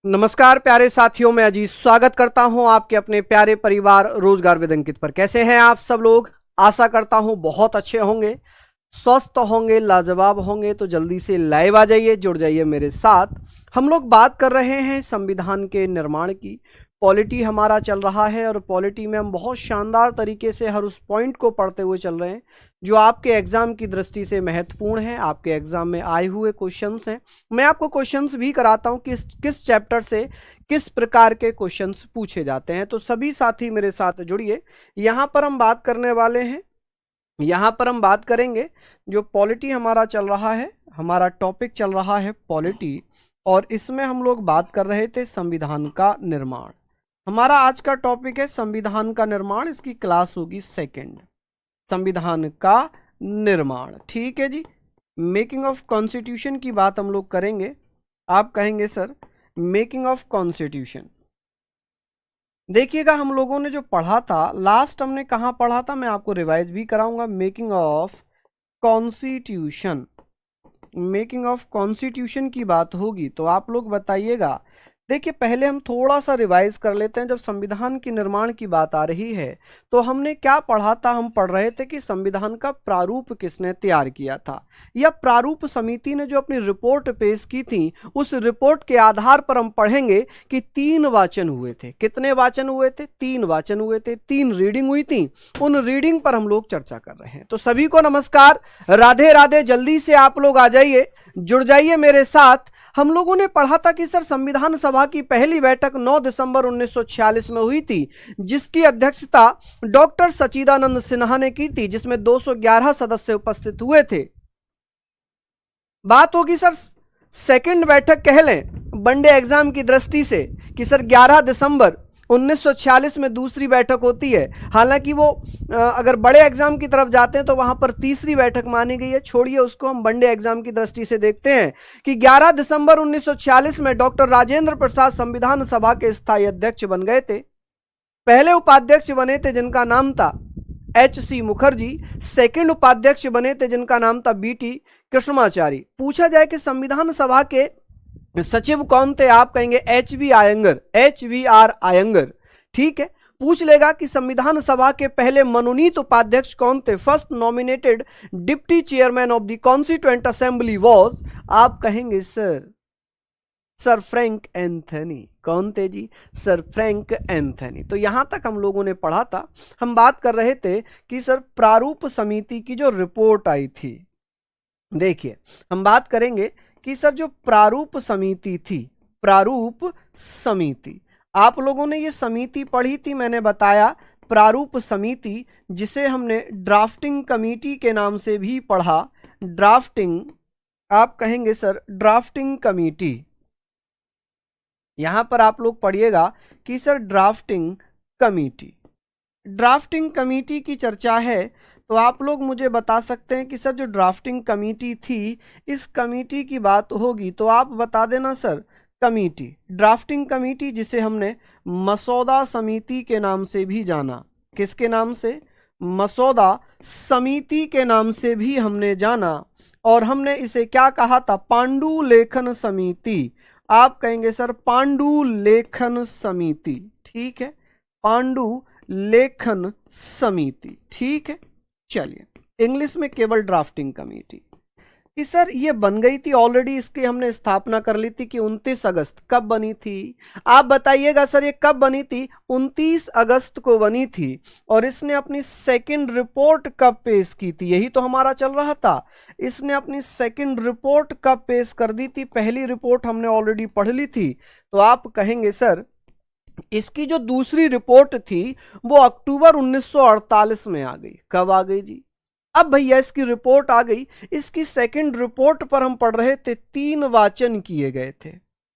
नमस्कार प्यारे साथियों, मैं अजीत स्वागत करता हूं आपके अपने प्यारे परिवार रोजगार विद अंकित पर। कैसे हैं आप सब लोग? आशा करता हूं बहुत अच्छे होंगे, स्वस्थ होंगे, लाजवाब होंगे। तो जल्दी से लाइव आ जाइए, जुड़ जाइए मेरे साथ। हम लोग बात कर रहे हैं संविधान के निर्माण की। पॉलिटी हमारा चल रहा है और पॉलिटी में हम बहुत शानदार तरीके से हर उस पॉइंट को पढ़ते हुए चल रहे हैं जो आपके एग्जाम की दृष्टि से महत्वपूर्ण है, आपके एग्जाम में आए हुए क्वेश्चंस हैं। मैं आपको क्वेश्चंस भी कराता हूं कि किस चैप्टर से किस प्रकार के क्वेश्चंस पूछे जाते हैं। तो सभी साथी मेरे साथ जुड़िए। यहां पर हम बात करने वाले हैं, यहां पर हम बात करेंगे जो पॉलिटी हमारा चल रहा है, हमारा टॉपिक चल रहा है पॉलिटी, और इसमें हम लोग बात कर रहे थे संविधान का निर्माण। हमारा आज का टॉपिक है संविधान का निर्माण। इसकी क्लास होगी सेकंड, संविधान का निर्माण। ठीक है जी। मेकिंग ऑफ कॉन्स्टिट्यूशन की बात हम लोग करेंगे। आप कहेंगे सर मेकिंग ऑफ कॉन्स्टिट्यूशन। देखिएगा, हम लोगों ने जो पढ़ा था लास्ट, हमने कहाँ पढ़ा था, मैं आपको रिवाइज भी कराऊंगा। Making of constitution, making of constitution की बात होगी तो आप लोग बताइएगा। देखिए, पहले हम थोड़ा सा रिवाइज कर लेते हैं। जब संविधान के निर्माण की बात आ रही है तो हमने क्या पढ़ा था? हम पढ़ रहे थे कि संविधान का प्रारूप किसने तैयार किया था, या प्रारूप समिति ने जो अपनी रिपोर्ट पेश की थी, उस रिपोर्ट के आधार पर हम पढ़ेंगे कि 3 वाचन हुए थे। कितने वाचन हुए थे? 3 वाचन हुए थे, 3 रीडिंग हुई थी। उन रीडिंग पर हम लोग चर्चा कर रहे हैं। तो सभी को नमस्कार, राधे राधे। जल्दी से आप लोग आ जाइए, जुड़ जाइए मेरे साथ। हम लोगों ने पढ़ा था कि सर संविधान सभा की पहली बैठक 9 दिसंबर 1946 में हुई थी, जिसकी अध्यक्षता डॉक्टर सच्चिदानंद सिन्हा ने की थी, जिसमें 211 सदस्य उपस्थित हुए थे। बात होगी सर सेकंड बैठक कह लें वनडे एग्जाम की दृष्टि से कि सर 11 दिसंबर 1946 में दूसरी बैठक होती है। हालांकि वो अगर बड़े एग्जाम की तरफ जाते हैं तो वहां पर तीसरी बैठक मानी गई है। छोड़िए उसको, हम वनडे एग्जाम की दृष्टि से देखते हैं कि 11 दिसंबर 1946 में डॉक्टर राजेंद्र प्रसाद संविधान सभा के स्थायी अध्यक्ष बन गए थे। पहले उपाध्यक्ष बने थे जिनका नाम था H.C. मुखर्जी। सेकंड उपाध्यक्ष बने थे जिनका नाम था B.T. कृष्णमाचारी। पूछा जाए कि संविधान सभा के सचिव कौन थे? आप कहेंगे HV आयंगर, HVR आयंगर। ठीक है। पूछ लेगा कि संविधान सभा के पहले मनोनीत उपाध्यक्ष कौन थे? First nominated deputy chairman of the constituent assembly was, आप कहेंगे सर फ्रैंक एंथनी। कौन थे जी? Sir Frank Anthony. तो यहां तक हम लोगों ने पढ़ा था। हम बात कर रहे थे कि सर प्रारूप समिति की जो रिपोर्ट आई थी, देखिए हम बात करेंगे कि सर जो प्रारूप समिति थी, प्रारूप समिति, आप लोगों ने ये समिति पढ़ी थी। मैंने बताया प्रारूप समिति, जिसे हमने ड्राफ्टिंग कमेटी के नाम से भी पढ़ा। ड्राफ्टिंग, आप कहेंगे सर ड्राफ्टिंग कमेटी। यहां पर आप लोग पढ़िएगा कि sir drafting committee, drafting committee की चर्चा है तो आप लोग मुझे बता सकते हैं कि सर जो ड्राफ्टिंग कमेटी थी, इस कमेटी की बात होगी तो आप बता देना सर कमेटी, ड्राफ्टिंग कमेटी, जिसे हमने मसौदा समिति के नाम से भी जाना। किसके नाम से? मसौदा समिति के नाम से भी हमने जाना। और हमने इसे क्या कहा था? पांडुलेखन समिति। आप कहेंगे सर पांडुलेखन समिति। ठीक है, पांडुलेखन समिति। ठीक है, चलिए इंग्लिश में केवल ड्राफ्टिंग कमेटी कि सर ये बन गई थी ऑलरेडी, इसकी हमने स्थापना कर ली थी कि 29 अगस्त। कब बनी थी? आप बताइएगा सर ये कब बनी थी? 29 अगस्त को बनी थी। और इसने अपनी सेकंड रिपोर्ट कब पेश की थी? यही तो हमारा चल रहा था। इसने अपनी सेकंड रिपोर्ट कब पेश कर दी थी? पहली रिपोर्ट हमने ऑलरेडी पढ़ ली थी। तो आप कहेंगे सर इसकी जो दूसरी रिपोर्ट थी वो अक्टूबर 1948 में आ गई। कब आ गई जी? अब भैया इसकी रिपोर्ट आ गई। इसकी सेकंड रिपोर्ट पर हम पढ़ रहे थे 3 वाचन किए गए थे।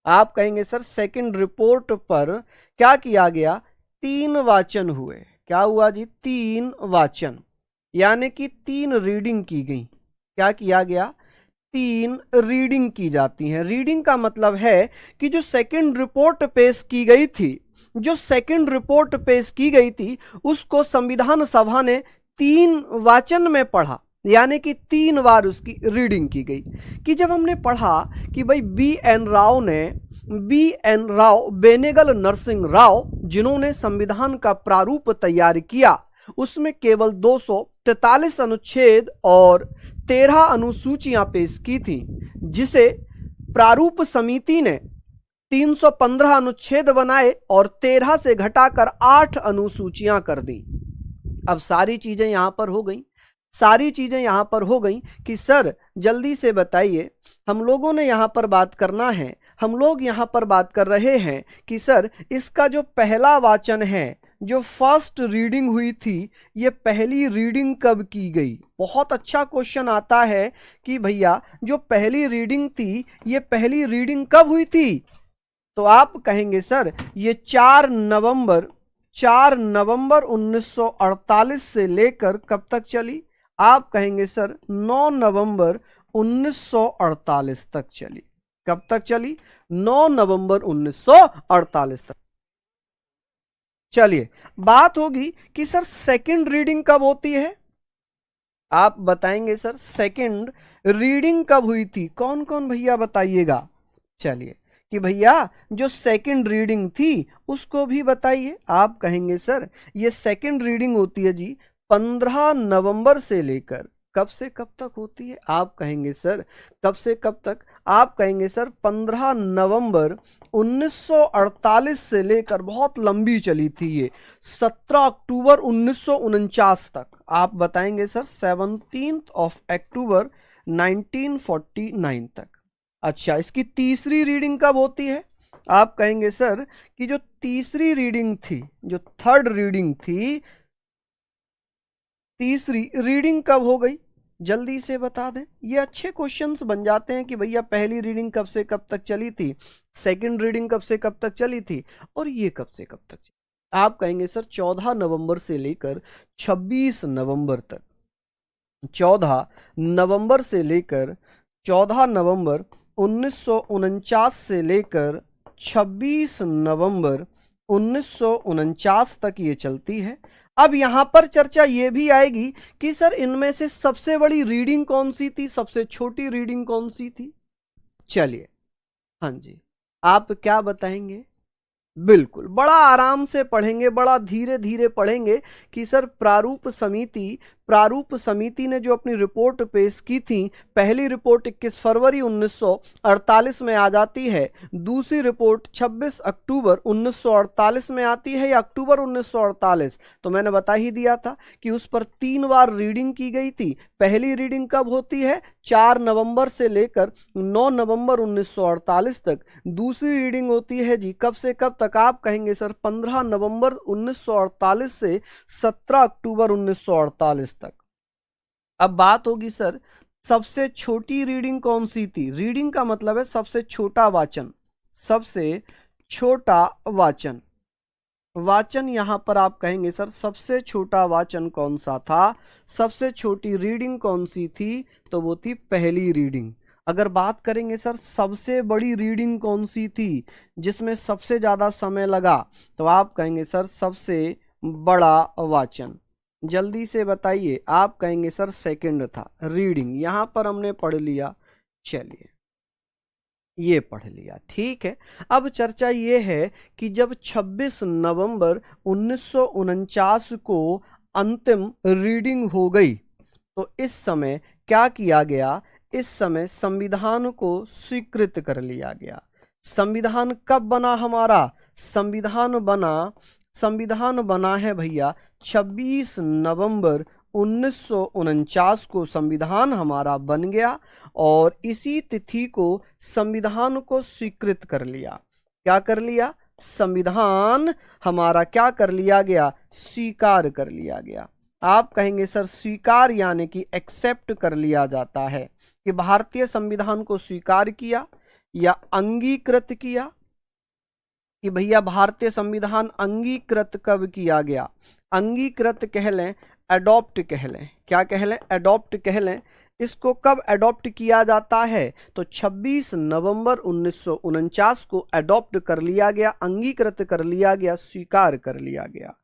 आप कहेंगे सर सेकंड रिपोर्ट पर क्या किया गया? 3 वाचन हुए। क्या हुआ जी? 3 वाचन, यानी कि 3 रीडिंग की गई। क्या किया गया? 3 रीडिंग की जाती हैं। रीडिंग का मतलब है कि जो सेकंड रिपोर्ट पेश की गई थी, जो सेकंड रिपोर्ट पेश की गई थी, उसको संविधान सभा ने 3 वाचन में पढ़ा। यानी कि 3 बार उसकी रीडिंग की गई। कि जब हमने पढ़ा कि भाई बी एन राव बेनेगल नरसिंह राव जिन्होंने संविधान का प्रारूप तैयार किया, उसमें केवल 243 अनुच्छेद और 13 अनुसूचियां पेश की थी, जिसे प्रारूप समिति ने 315 अनुच्छेद बनाए और 13 से घटाकर 8 अनुसूचियां कर दी। अब सारी चीजें यहां पर हो गई कि सर जल्दी से बताइए, हम लोगों ने यहां पर बात करना है, हम लोग यहां पर बात कर रहे हैं कि सर इसका जो पहला वाचन है, जो फर्स्ट रीडिंग हुई थी, ये पहली रीडिंग कब की गई। बहुत अच्छा क्वेश्चन आता है कि भैया जो पहली रीडिंग थी, ये पहली रीडिंग कब हुई थी। तो आप कहेंगे सर ये 4 नवंबर 1948 से लेकर कब तक चली। आप कहेंगे सर 9 नवंबर 1948 तक चली। कब तक चली? 9 नवंबर 1948 तक। चलिए बात होगी कि सर सेकंड रीडिंग कब होती है। आप बताएंगे सर सेकंड रीडिंग कब हुई थी। कौन कौन भैया बताइएगा। चलिए कि भैया जो सेकंड रीडिंग थी उसको भी बताइए। आप कहेंगे सर ये सेकंड रीडिंग होती है जी 15 नवंबर से लेकर कब से कब तक होती है। आप कहेंगे सर कब से कब तक। आप कहेंगे सर 15 नवंबर 1948 से लेकर बहुत लंबी चली थी ये 17 अक्टूबर 1949 तक। आप बताएंगे सर 17 अक्टूबर 1949 तक। अच्छा, इसकी तीसरी रीडिंग कब होती है। आप कहेंगे सर कि जो तीसरी रीडिंग थी, जो थर्ड रीडिंग थी, तीसरी रीडिंग कब हो गई, जल्दी से बता दें। ये अच्छे क्वेश्चंस बन जाते हैं कि भैया पहली रीडिंग कब से कब तक चली थी, सेकंड रीडिंग कब से कब तक चली थी, और ये कब से कब तक चली। आप कहेंगे सर 14 नवंबर से लेकर 26 नवंबर तक। 14 नवंबर से लेकर 14 नवंबर 1949 से लेकर 26 नवंबर 1949 तक ये चलती है। अब यहां पर चर्चा ये भी आएगी कि सर इनमें से सबसे बड़ी रीडिंग कौन सी थी, सबसे छोटी रीडिंग कौन सी थी। चलिए, हाँ जी, आप क्या बताएंगे। बिल्कुल, बड़ा आराम से पढ़ेंगे, बड़ा धीरे धीरे पढ़ेंगे कि सर प्रारूप समिति ने जो अपनी रिपोर्ट पेश की थी, पहली रिपोर्ट 21 फरवरी 1948 में आ जाती है, दूसरी रिपोर्ट 26 अक्टूबर 1948 में आती है या अक्टूबर 1948। तो मैंने बता ही दिया था कि उस पर 3 बार रीडिंग की गई थी। पहली रीडिंग कब होती है, 4 नवंबर से लेकर 9 नवंबर 1948 तक। दूसरी रीडिंग होती है जी कब से कब तक। आप कहेंगे सर 15 नवंबर 1948 से 17 अक्टूबर 1948 तक। अब बात होगी सर सबसे छोटी रीडिंग कौन सी थी। रीडिंग का मतलब है सबसे छोटा वाचन, सबसे छोटा वाचन। वाचन यहां पर आप कहेंगे सर सबसे छोटा वाचन कौन सा था, सबसे छोटी रीडिंग कौन सी थी, तो वो थी पहली रीडिंग। अगर बात करेंगे सर सबसे बड़ी रीडिंग कौन सी थी, जिसमें सबसे ज्यादा समय लगा, तो आप कहेंगे सर सबसे बड़ा वाचन। जल्दी से बताइए। आप कहेंगे सर सेकंड था रीडिंग। यहां पर हमने पढ़ लिया, चलिए ये पढ़ लिया, ठीक है। अब चर्चा ये है कि जब 26 नवंबर 1949 को अंतिम रीडिंग हो गई, तो इस समय क्या किया गया, इस समय संविधान को स्वीकृत कर लिया गया। संविधान कब बना हमारा, संविधान बना है भैया 26 नवंबर 1949 को संविधान हमारा बन गया, और इसी तिथि को संविधान को स्वीकृत कर लिया। क्या कर लिया, संविधान हमारा क्या कर लिया गया, स्वीकार कर लिया गया। आप कहेंगे सर स्वीकार यानी कि एक्सेप्ट कर लिया जाता है, कि भारतीय संविधान को स्वीकार किया या अंगीकृत किया। कि भैया भारतीय संविधान अंगीकृत कब किया गया, अंगीकृत कह लें, अडॉप्ट कह लें। क्या कह लें, अडॉप्ट कह लें। इसको कब अडॉप्ट किया जाता है, तो 26 नवंबर 1949 को अडॉप्ट कर लिया गया, अंगीकृत कर लिया गया, स्वीकार कर लिया गया।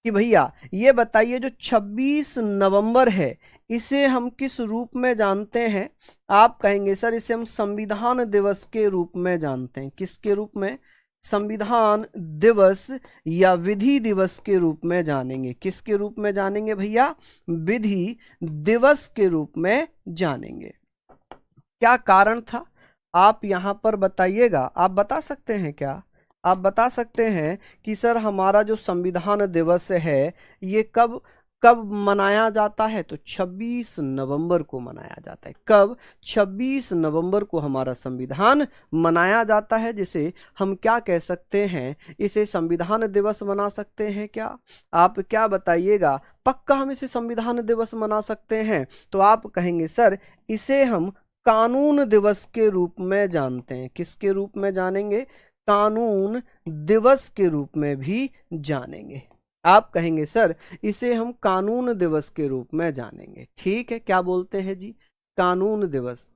कि भैया ये बताइए जो 26 नवंबर है इसे हम किस रूप में जानते हैं। आप कहेंगे सर इसे हम संविधान दिवस के रूप में जानते हैं। किसके रूप में? संविधान दिवस या विधि दिवस के रूप में जानेंगे। किसके रूप में जानेंगे भैया? विधि दिवस के रूप में जानेंगे। क्या कारण था आप यहां पर बताइएगा। आप बता सकते हैं क्या? आप बता सकते हैं कि सर हमारा जो संविधान दिवस है ये कब कब मनाया जाता है? तो 26 नवंबर को मनाया जाता है। कब? 26 नवंबर को हमारा संविधान मनाया जाता है, जिसे हम क्या कह सकते हैं? इसे संविधान दिवस मना सकते हैं क्या? आप क्या बताइएगा? पक्का हम इसे संविधान दिवस मना सकते हैं। तो आप कहेंगे सर इसे हम कानून दिवस के रूप में जानते हैं। किसके रूप में जानेंगे? कानून दिवस के रूप में भी जानेंगे। आप कहेंगे सर इसे हम कानून दिवस के रूप में जानेंगे। ठीक है, क्या बोलते हैं जी? कानून दिवस।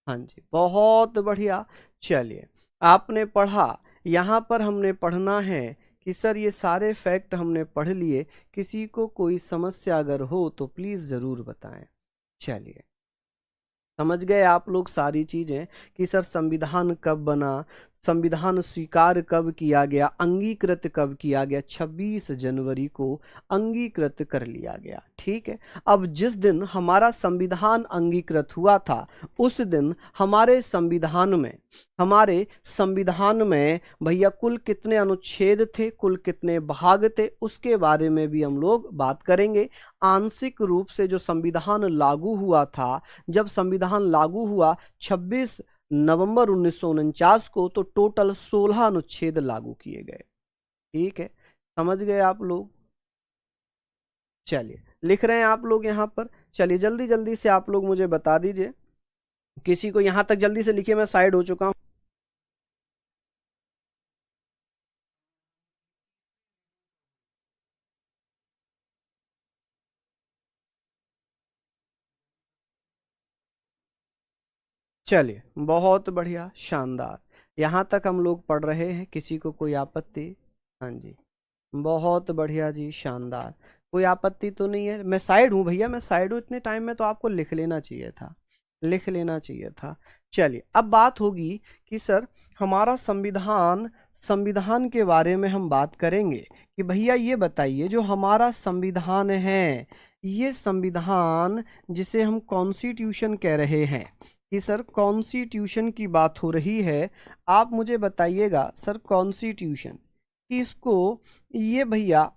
हाँ जी, बहुत बढ़िया। चलिए, आपने पढ़ा, यहां पर हमने पढ़ना है कि सर ये सारे फैक्ट हमने पढ़ लिए। किसी को कोई समस्या अगर हो तो प्लीज जरूर बताएं। चलिए, समझ गए आप लोग सारी चीजें कि सर संविधान कब बना, संविधान स्वीकार कब किया गया, अंगीकृत कब किया गया? 26 जनवरी को अंगीकृत कर लिया गया। ठीक है, अब जिस दिन हमारा संविधान अंगीकृत हुआ था उस दिन हमारे संविधान में भैया कुल कितने अनुच्छेद थे, कुल कितने भाग थे, उसके बारे में भी हम लोग बात करेंगे। आंशिक रूप से जो संविधान लागू हुआ था, जब संविधान लागू हुआ 26 नवंबर 1949 को, तो टोटल 16 अनुच्छेद लागू किए गए। ठीक है, समझ गए आप लोग? चलिए, लिख रहे हैं आप लोग यहां पर? चलिए जल्दी जल्दी से आप लोग मुझे बता दीजिए। किसी को यहां तक जल्दी से लिखिए, मैं साइड हो चुका हूं। चलिए, बहुत बढ़िया, शानदार। यहां तक हम लोग पढ़ रहे हैं। किसी को कोई आपत्ति? हाँ जी, बहुत बढ़िया जी, शानदार। कोई आपत्ति तो नहीं है? मैं साइड हूँ भैया, मैं साइड हूँ। इतने टाइम में तो आपको लिख लेना चाहिए था, लिख लेना चाहिए था। चलिए, अब बात होगी कि सर हमारा संविधान के बारे में हम बात करेंगे कि भैया ये बताइए जो हमारा संविधान है, ये संविधान जिसे हम कॉन्स्टिट्यूशन कह रहे हैं, कि सर कॉन्स्टिट्यूशन की बात हो रही है। आप मुझे बताइएगा सर कॉन्स्टिट्यूशन कि इसको ये भैया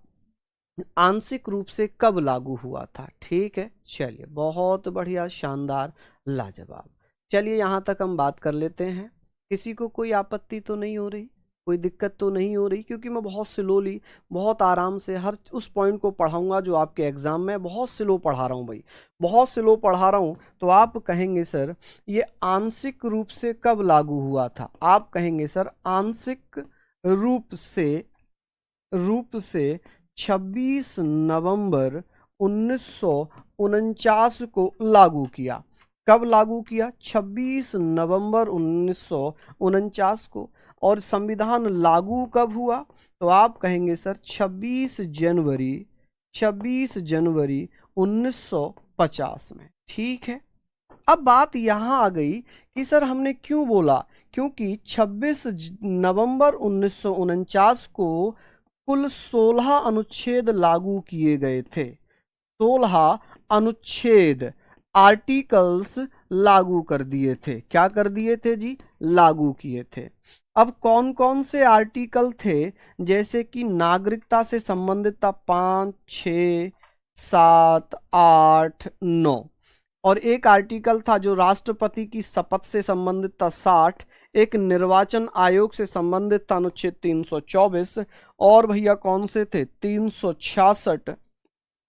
आंशिक रूप से कब लागू हुआ था? ठीक है, चलिए, बहुत बढ़िया, शानदार, लाजवाब। चलिए यहां तक हम बात कर लेते हैं। किसी को कोई आपत्ति तो नहीं हो रही, कोई दिक्कत तो नहीं हो रही? क्योंकि मैं बहुत स्लोली, बहुत आराम से हर उस पॉइंट को पढ़ाऊंगा जो आपके एग्जाम में। बहुत स्लो पढ़ा रहा हूं भाई, बहुत स्लो पढ़ा रहा हूं। तो आप कहेंगे सर ये आंशिक रूप से कब लागू हुआ था? आप कहेंगे सर आंशिक रूप से 26 नवंबर 1949 को लागू किया। कब लागू किया? 26 नवंबर 1949 को। और संविधान लागू कब हुआ? तो आप कहेंगे सर 26 जनवरी 1950 में। ठीक है, अब बात यहां आ गई कि सर हमने क्यों बोला? क्योंकि 26 नवंबर 1949 को कुल 16 अनुच्छेद लागू किए गए थे। 16 अनुच्छेद, आर्टिकल्स लागू कर दिए थे। क्या कर दिए थे जी? लागू किए थे। अब कौन कौन से आर्टिकल थे? जैसे कि नागरिकता से संबंधित था 5, 6, 7, 8, 9। और एक आर्टिकल था जो राष्ट्रपति की शपथ से संबंधित था 60। एक निर्वाचन आयोग से संबंधित था अनुच्छेद 324। और भैया कौन से थे? 366,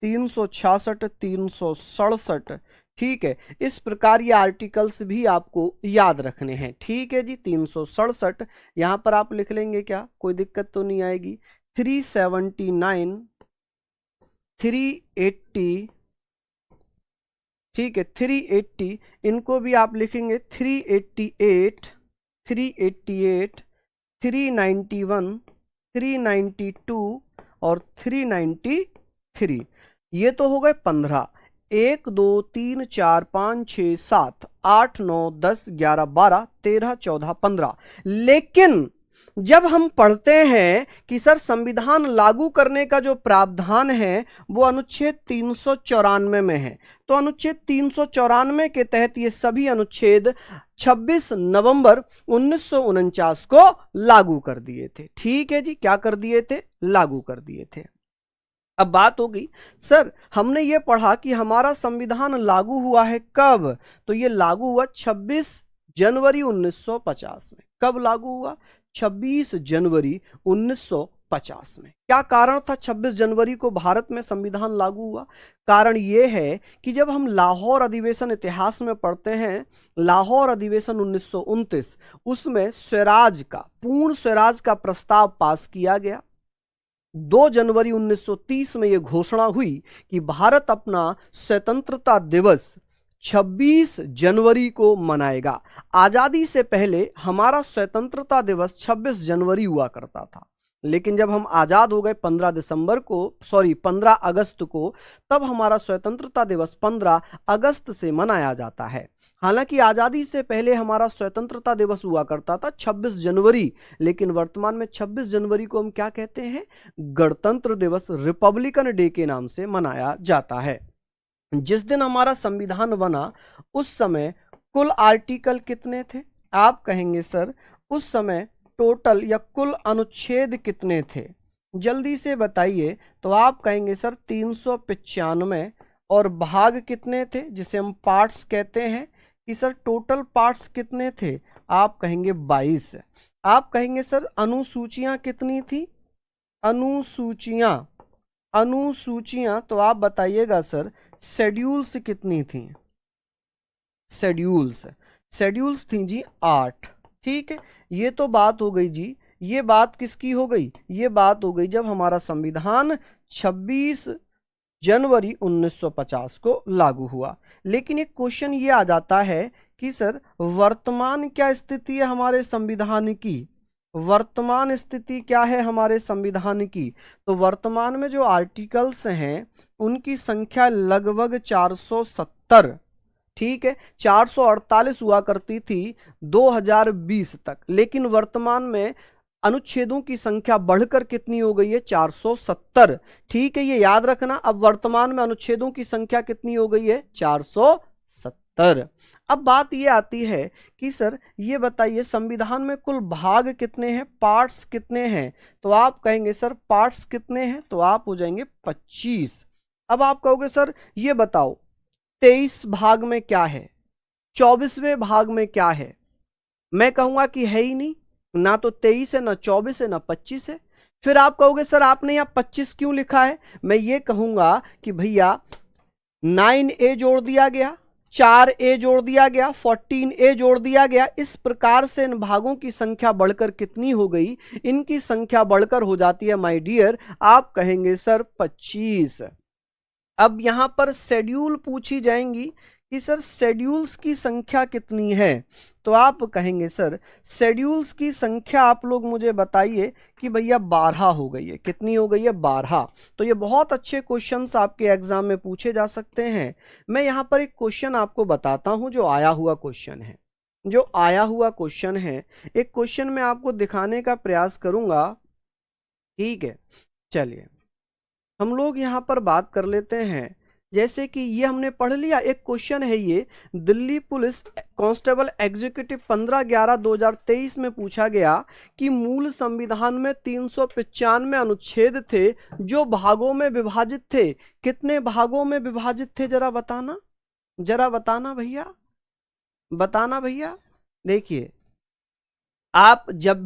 367। ठीक है, इस प्रकार ये आर्टिकल्स भी आपको याद रखने हैं। ठीक है जी, 367 यहां पर आप लिख लेंगे, क्या कोई दिक्कत तो नहीं आएगी? 379, 380, ठीक है, 380 इनको भी आप लिखेंगे। 388, 391, 392 और 393। ये तो हो गए 15। 1 2 3 4 5 6 7 8 9 10 11 12 13 14 15। लेकिन जब हम पढ़ते हैं कि सर संविधान लागू करने का जो प्रावधान है वो अनुच्छेद 394 में है, तो अनुच्छेद 394 के तहत ये सभी अनुच्छेद 26 नवंबर 1949 को लागू कर दिए थे। ठीक है जी, क्या कर दिए थे? लागू कर दिए थे। अब बात होगी सर हमने ये पढ़ा कि हमारा संविधान लागू हुआ है कब, तो ये लागू हुआ 26 जनवरी 1950 में। कब लागू हुआ? 26 जनवरी 1950 में। क्या कारण था 26 जनवरी को भारत में संविधान लागू हुआ? कारण यह है कि जब हम लाहौर अधिवेशन इतिहास में पढ़ते हैं, लाहौर अधिवेशन 1929, उसमें स्वराज का, पूर्ण स्वराज का प्रस्ताव पास किया गया। 2 जनवरी 1930 में यह घोषणा हुई कि भारत अपना स्वतंत्रता दिवस 26 जनवरी को मनाएगा। आजादी से पहले हमारा स्वतंत्रता दिवस 26 जनवरी हुआ करता था, लेकिन जब हम आजाद हो गए 15 अगस्त को, तब हमारा स्वतंत्रता दिवस 15 अगस्त से मनाया जाता है। हालांकि आजादी से पहले हमारा स्वतंत्रता दिवस हुआ करता था 26 जनवरी, लेकिन वर्तमान में 26 जनवरी को हम क्या कहते हैं? गणतंत्र दिवस, रिपब्लिकन डे के नाम से मनाया जाता है। जिस दिन हमारा संविधान बना उस समय कुल आर्टिकल कितने थे? आप कहेंगे सर उस समय टोटल या कुल अनुच्छेद कितने थे? जल्दी से बताइए। तो आप कहेंगे सर 395। और भाग कितने थे, जिसे हम पार्ट्स कहते हैं, कि सर टोटल पार्ट्स कितने थे? आप कहेंगे 22। आप कहेंगे सर अनुसूचियां कितनी थी? अनुसूचियां तो आप बताइएगा सर शेड्यूल्स कितनी थी? शेड्यूल्स थी जी 8। ठीक है, ये तो बात हो गई जी। ये बात किसकी हो गई? ये बात हो गई जब हमारा संविधान 26 जनवरी 1950 को लागू हुआ। लेकिन एक क्वेश्चन ये आ जाता है कि सर वर्तमान क्या स्थिति है हमारे संविधान की? वर्तमान स्थिति क्या है हमारे संविधान की? तो वर्तमान में जो आर्टिकल्स हैं उनकी संख्या लगभग 470। ठीक है, 448 हुआ करती थी 2020 तक, लेकिन वर्तमान में अनुच्छेदों की संख्या बढ़कर कितनी हो गई है? 470। ठीक है, ये याद रखना। अब वर्तमान में अनुच्छेदों की संख्या कितनी हो गई है? 470। अब बात ये आती है कि सर ये बताइए संविधान में कुल भाग कितने हैं, पार्ट्स कितने हैं? तो आप कहेंगे सर पार्ट्स कितने हैं? तो आप हो जाएंगे 25। अब आप कहोगे सर ये बताओ 23 भाग में क्या है, 24वें भाग में क्या है? मैं कहूंगा कि है ही नहीं, ना तो 23 है, ना 24 है, ना 25 है। फिर आप कहोगे सर आपने यहां 25 क्यों लिखा है? मैं ये कहूंगा कि भैया 9A जोड़ दिया गया, 4A जोड़ दिया गया, 14A जोड़ दिया गया। इस प्रकार से इन भागों की संख्या बढ़कर कितनी हो गई? इनकी संख्या बढ़कर हो जाती है माय डियर, आप कहेंगे सर 25। अब यहां पर शेड्यूल पूछी जाएंगी कि सर शेड्यूल्स की संख्या कितनी है? तो आप कहेंगे सर शेड्यूल्स की संख्या आप लोग मुझे बताइए कि भैया 12 हो गई है। कितनी हो गई है? 12। तो ये बहुत अच्छे क्वेश्चंस आपके एग्जाम में पूछे जा सकते हैं। मैं यहाँ पर एक क्वेश्चन आपको बताता हूँ जो आया हुआ क्वेश्चन है। एक क्वेश्चन मैं आपको दिखाने का प्रयास करूंगा। ठीक है, चलिए हम लोग यहाँ पर बात कर लेते हैं। जैसे कि ये हमने पढ़ लिया, एक क्वेश्चन है ये, दिल्ली पुलिस कांस्टेबल एग्जीक्यूटिव 15/11/2023 में पूछा गया कि मूल संविधान में 395 अनुच्छेद थे जो भागों में विभाजित थे। कितने भागों में विभाजित थे? जरा बताना भैया। देखिए आप जब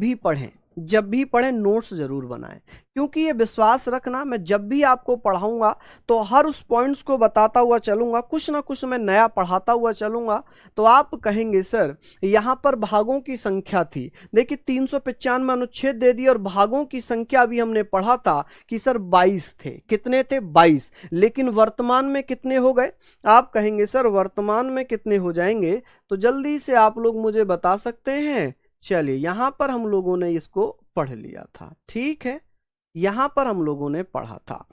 भी पढ़ें नोट्स जरूर बनाएं, क्योंकि ये विश्वास रखना मैं जब भी आपको पढ़ाऊंगा तो हर उस पॉइंट्स को बताता हुआ चलूंगा, कुछ ना कुछ मैं नया पढ़ाता हुआ चलूंगा। तो आप कहेंगे सर यहाँ पर भागों की संख्या थी, देखिए 395 अनुच्छेद दे दिए और भागों की संख्या अभी हमने पढ़ा था कि सर 22 थे। कितने थे? 22। लेकिन वर्तमान में कितने हो गए? आप कहेंगे सर वर्तमान में कितने हो जाएंगे? तो जल्दी से आप लोग मुझे बता सकते हैं। चलिए यहां पर हम लोगों ने इसको पढ़ लिया था। ठीक है, यहां पर हम लोगों ने पढ़ा था।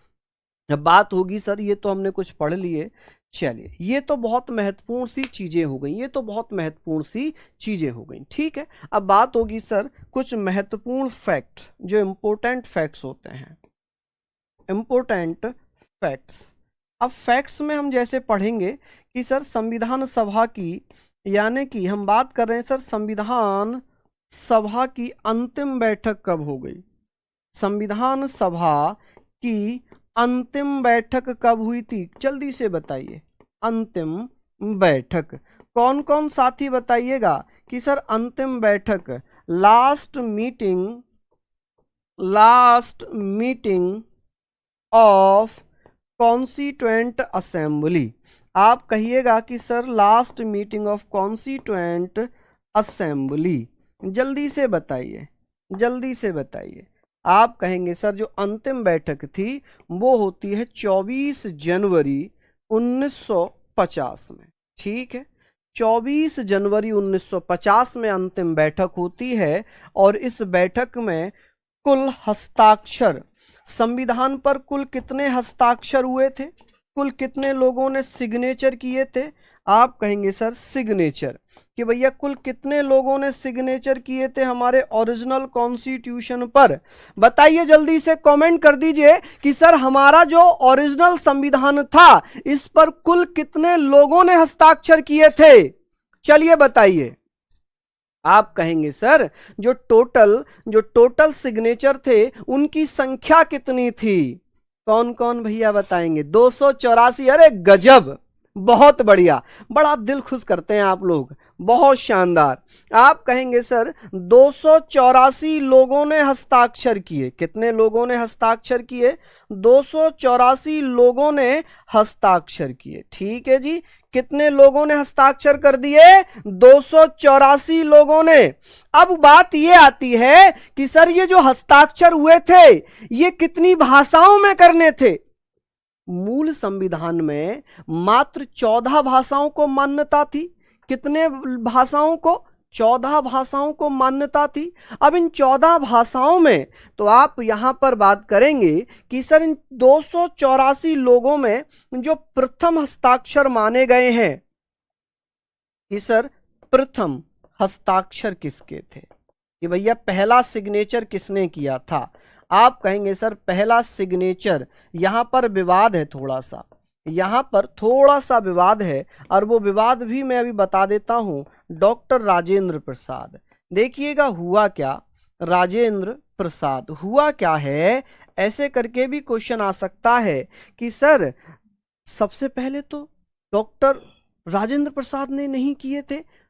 अब बात होगी सर ये तो हमने कुछ पढ़ लिए, चलिए ये तो बहुत महत्वपूर्ण सी चीजें हो गई, ये तो बहुत महत्वपूर्ण सी चीजें हो गई, ठीक है। अब बात होगी सर कुछ महत्वपूर्ण फैक्ट, जो इंपॉर्टेंट फैक्ट्स होते हैं, इंपॉर्टेंट फैक्ट्स। अब फैक्ट्स में हम जैसे पढ़ेंगे कि सर संविधान सभा की, यानी कि हम बात कर रहे हैं सर संविधान सभा की अंतिम बैठक कब हो गई, संविधान सभा की अंतिम बैठक कब हुई थी, जल्दी से बताइए। अंतिम बैठक कौन कौन साथी बताइएगा कि सर अंतिम बैठक, last meeting of constituent assembly. आप कहिएगा कि sir last meeting of constituent assembly. जल्दी से बताइए, जल्दी से बताइए। आप कहेंगे सर जो अंतिम बैठक थी वो होती है 24 जनवरी 1950 में, ठीक है। 24 जनवरी 1950 में अंतिम बैठक होती है और इस बैठक में कुल हस्ताक्षर, संविधान पर कुल कितने हस्ताक्षर हुए थे, कुल कितने लोगों ने सिग्नेचर किए थे। आप कहेंगे सर सिग्नेचर, कि भैया कुल कितने लोगों ने सिग्नेचर किए थे हमारे ओरिजिनल कॉन्स्टिट्यूशन पर। बताइए जल्दी से कमेंट कर दीजिए कि सर हमारा जो ओरिजिनल संविधान था इस पर कुल कितने लोगों ने हस्ताक्षर किए थे, चलिए बताइए। आप कहेंगे सर जो टोटल सिग्नेचर थे उनकी संख्या कितनी थी, कौन कौन भैया बताएंगे। 284। अरे गजब, बहुत बढ़िया, बड़ा दिल खुश करते हैं आप लोग, बहुत शानदार। आप कहेंगे सर 284 लोगों ने हस्ताक्षर किए, कितने लोगों ने हस्ताक्षर किए, 284 लोगों ने हस्ताक्षर किए, ठीक है जी। कितने लोगों ने हस्ताक्षर कर दिए, 284 लोगों ने। अब बात ये आती है कि सर ये जो हस्ताक्षर हुए थे ये कितनी भाषाओं में करने थे। मूल संविधान में मात्र 14 भाषाओं को मान्यता थी। कितने भाषाओं को, 14 भाषाओं को मान्यता थी। अब इन 14 भाषाओं में तो आप यहां पर बात करेंगे कि सर इन 284 लोगों में जो प्रथम हस्ताक्षर माने गए हैं कि सर प्रथम हस्ताक्षर किसके थे, कि भैया पहला सिग्नेचर किसने किया था। आप कहेंगे सर पहला सिग्नेचर, यहां पर विवाद है थोड़ा सा, यहां पर थोड़ा सा विवाद है और वो विवाद भी मैं अभी बता देता हूं। डॉक्टर राजेंद्र प्रसाद, देखिएगा हुआ क्या, राजेंद्र प्रसाद हुआ क्या है, ऐसे करके भी क्वेश्चन आ सकता है कि सर सबसे पहले तो डॉक्टर राजेंद्र प्रसाद ने नहीं किए थे,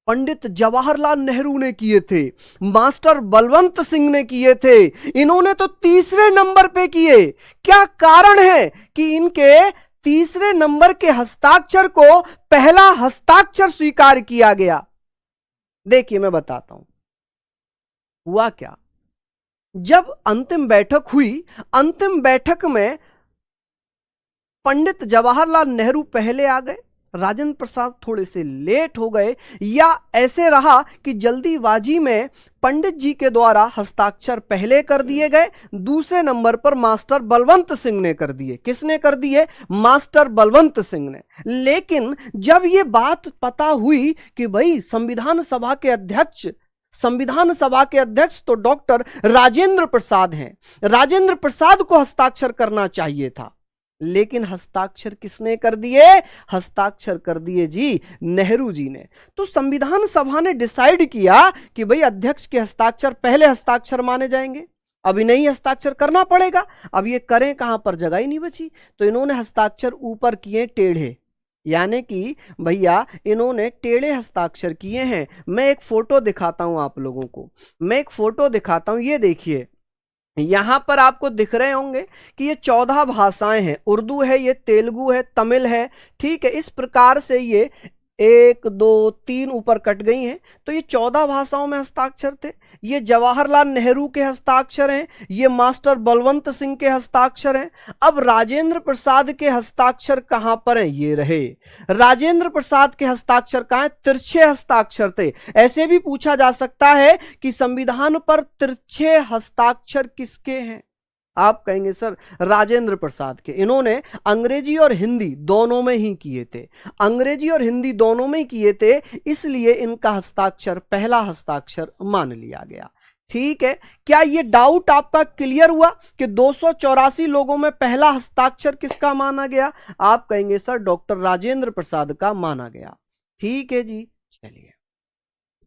पंडित जवाहरलाल नेहरू ने किए थे, मास्टर बलवंत सिंह ने किए थे, इन्होंने तो तीसरे नंबर पे किए। क्या कारण है कि इनके तीसरे नंबर के हस्ताक्षर को पहला हस्ताक्षर स्वीकार किया गया। देखिए मैं बताता हूं हुआ क्या। जब अंतिम बैठक हुई, अंतिम बैठक में पंडित जवाहरलाल नेहरू पहले आ गए, राजेंद्र प्रसाद थोड़े से लेट हो गए, या ऐसे रहा कि जल्दीबाजी में पंडित जी के द्वारा हस्ताक्षर पहले कर दिए गए, दूसरे नंबर पर मास्टर बलवंत सिंह ने कर दिए। किसने कर दिए, मास्टर बलवंत सिंह ने। लेकिन जब ये बात पता हुई कि भाई संविधान सभा के अध्यक्ष तो डॉक्टर राजेंद्र प्रसाद हैं, राजेंद्र प्रसाद को हस्ताक्षर करना चाहिए था, लेकिन हस्ताक्षर किसने कर दिए, हस्ताक्षर कर दिए जी नेहरू जी ने। तो संविधान सभा ने डिसाइड किया कि भाई अध्यक्ष के हस्ताक्षर पहले हस्ताक्षर माने जाएंगे, अभी नहीं हस्ताक्षर करना पड़ेगा। अब ये करें कहां पर, जगह ही नहीं बची, तो इन्होंने हस्ताक्षर ऊपर किए टेढ़े, यानी कि भैया इन्होंने टेढ़े हस्ताक्षर किए हैं। मैं एक फोटो दिखाता हूं आप लोगों को, मैं एक फोटो दिखाता हूं, ये देखिए यहां पर आपको दिख रहे होंगे कि ये 14 भाषाएं हैं, उर्दू है, ये तेलुगु है, तमिल है, ठीक है। इस प्रकार से ये 1 2 3 ऊपर कट गई हैं, तो ये 14 भाषाओं में हस्ताक्षर थे। ये जवाहरलाल नेहरू के हस्ताक्षर हैं, ये मास्टर बलवंत सिंह के हस्ताक्षर हैं। अब राजेंद्र प्रसाद के हस्ताक्षर कहां पर हैं, ये रहे। राजेंद्र प्रसाद के हस्ताक्षर कहां हैं, तिरछे हस्ताक्षर थे। ऐसे भी पूछा जा सकता है कि संविधान पर तिरछे हस्ताक्षर किसके हैं, आप कहेंगे सर राजेंद्र प्रसाद के। इन्होंने अंग्रेजी और हिंदी दोनों में ही किए थे, अंग्रेजी और हिंदी दोनों में ही किए थे, इसलिए इनका हस्ताक्षर पहला हस्ताक्षर मान लिया गया। ठीक है, क्या ये डाउट आपका क्लियर हुआ कि 284 लोगों में पहला हस्ताक्षर किसका माना गया? आप कहेंगे सर डॉक्टर राजेंद्र प्रसाद का माना गया। ठीक है जी, चलिए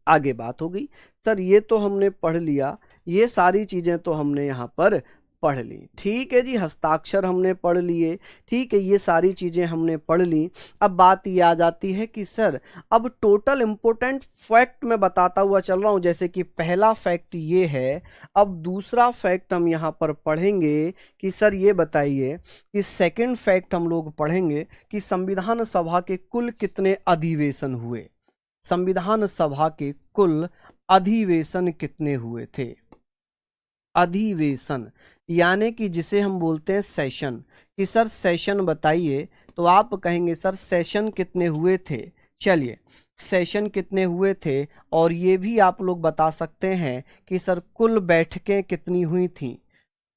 आगे बात हो गई। सर ये तो हमने पढ़ लिया, ये सारी चीजें तो हमने यहां पर पढ़ ली। ठीक है जी, हस्ताक्षर हमने पढ़ लिए, ठीक है, ये सारी चीजें हमने पढ़ ली। अब बात ये आ जाती है कि सर अब टोटल इंपॉर्टेंट फैक्ट मैं बताता हुआ चल रहा हूं, जैसे कि पहला फैक्ट ये है। अब दूसरा फैक्ट हम यहाँ पर पढ़ेंगे कि सर ये बताइए कि सेकंड फैक्ट हम लोग पढ़ेंगे कि संविधान सभा के कुल कितने अधिवेशन हुए। संविधान सभा के कुल अधिवेशन कितने हुए थे? अधिवेशन यानी कि जिसे हम बोलते हैं सेशन, कि सर सेशन बताइए, तो आप कहेंगे सर सेशन कितने हुए थे। चलिए सेशन कितने हुए थे, और ये भी आप लोग बता सकते हैं कि सर कुल बैठकें कितनी हुई थी।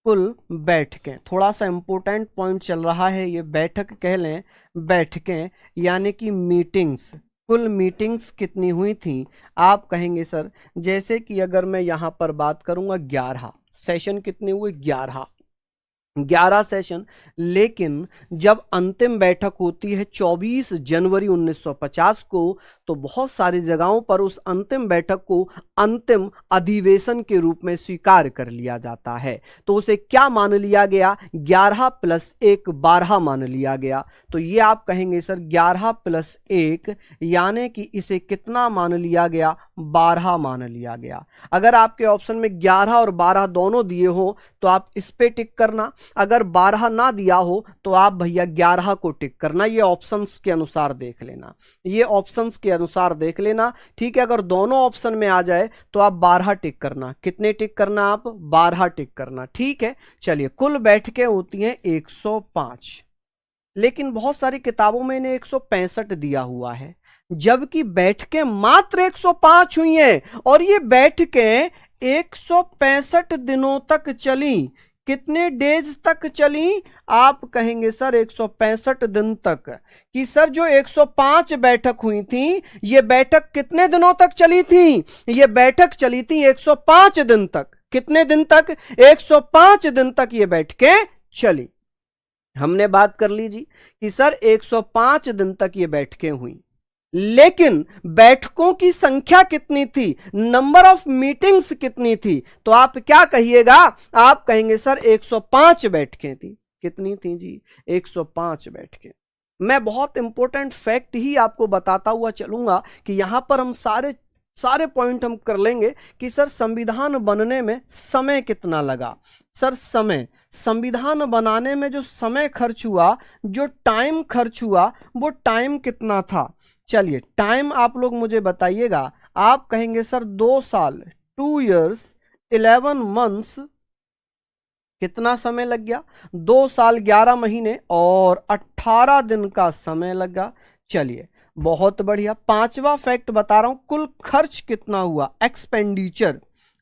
कुल बैठकें थोड़ा सा इंपॉर्टेंट पॉइंट चल रहा है, ये बैठक कह लें, बैठकें यानी कि मीटिंग्स, कुल मीटिंग्स कितनी हुई थी। आप कहेंगे सर जैसे कि अगर मैं यहाँ पर बात करूँगा 11 सेशन कितने हुए, 11 सेशन। लेकिन जब अंतिम बैठक होती है 24 जनवरी 1950 को, तो बहुत सारी जगहों पर उस अंतिम बैठक को अंतिम अधिवेशन के रूप में स्वीकार कर लिया जाता है। तो उसे क्या मान लिया गया? 11 + 1 12 मान लिया गया। तो ये आप कहेंगे सर 11 + 1 यानी कि इसे कितना मान लिया गया? 12 मान लिया गया। अगर आपके ऑप्शन में 11 और 12 दोनों दिए हो तो आप इस पे टिक करना, अगर 12 ना दिया हो तो आप भैया 11 को टिक करना। ये ऑप्शंस के अनुसार देख लेना, ये ऑप्शंस के अनुसार देख लेना। ठीक है, अगर दोनों ऑप्शन में आ जाए तो आप 12 टिक करना। कितने टिक करना? आप 12 टिक करना। ठीक है, चलिए कुल बैठकें होती हैं 105, लेकिन बहुत सारी किताबों में इन्हें 165 दिया हुआ है, जबकि बैठकें मात्र 105 हुई हैं। और ये बैठकें 165 दिनों तक चली। कितने डेज तक चली? आप कहेंगे सर 165 दिन तक। कि सर जो 105 बैठक हुई थी, ये बैठक कितने दिनों तक चली थी? ये बैठक चली थी 105 दिन तक। कितने दिन तक? 105 दिन तक ये बैठकें चली। हमने बात कर ली जी कि सर 105 दिन तक ये बैठकें हुई, लेकिन बैठकों की संख्या कितनी थी? नंबर ऑफ मीटिंग्स कितनी थी? तो आप क्या कहिएगा? आप कहेंगे सर 105 बैठकें थी। कितनी थी जी? 105 बैठकें। मैं बहुत इंपॉर्टेंट फैक्ट ही आपको बताता हुआ चलूंगा कि यहां पर हम सारे पॉइंट हम कर लेंगे कि सर संविधान बनने में समय कितना लगा। सर समय, संविधान बनाने में जो समय खर्च हुआ, जो टाइम खर्च हुआ, वो टाइम कितना था? चलिए टाइम आप लोग मुझे बताइएगा। आप कहेंगे सर 2 साल, 2 years 11 months। कितना समय लग गया? 2 साल 11 महीने और 18 दिन का समय लगा। चलिए बहुत बढ़िया। 5वां फैक्ट बता रहा हूं, कुल खर्च कितना हुआ? एक्सपेंडिचर।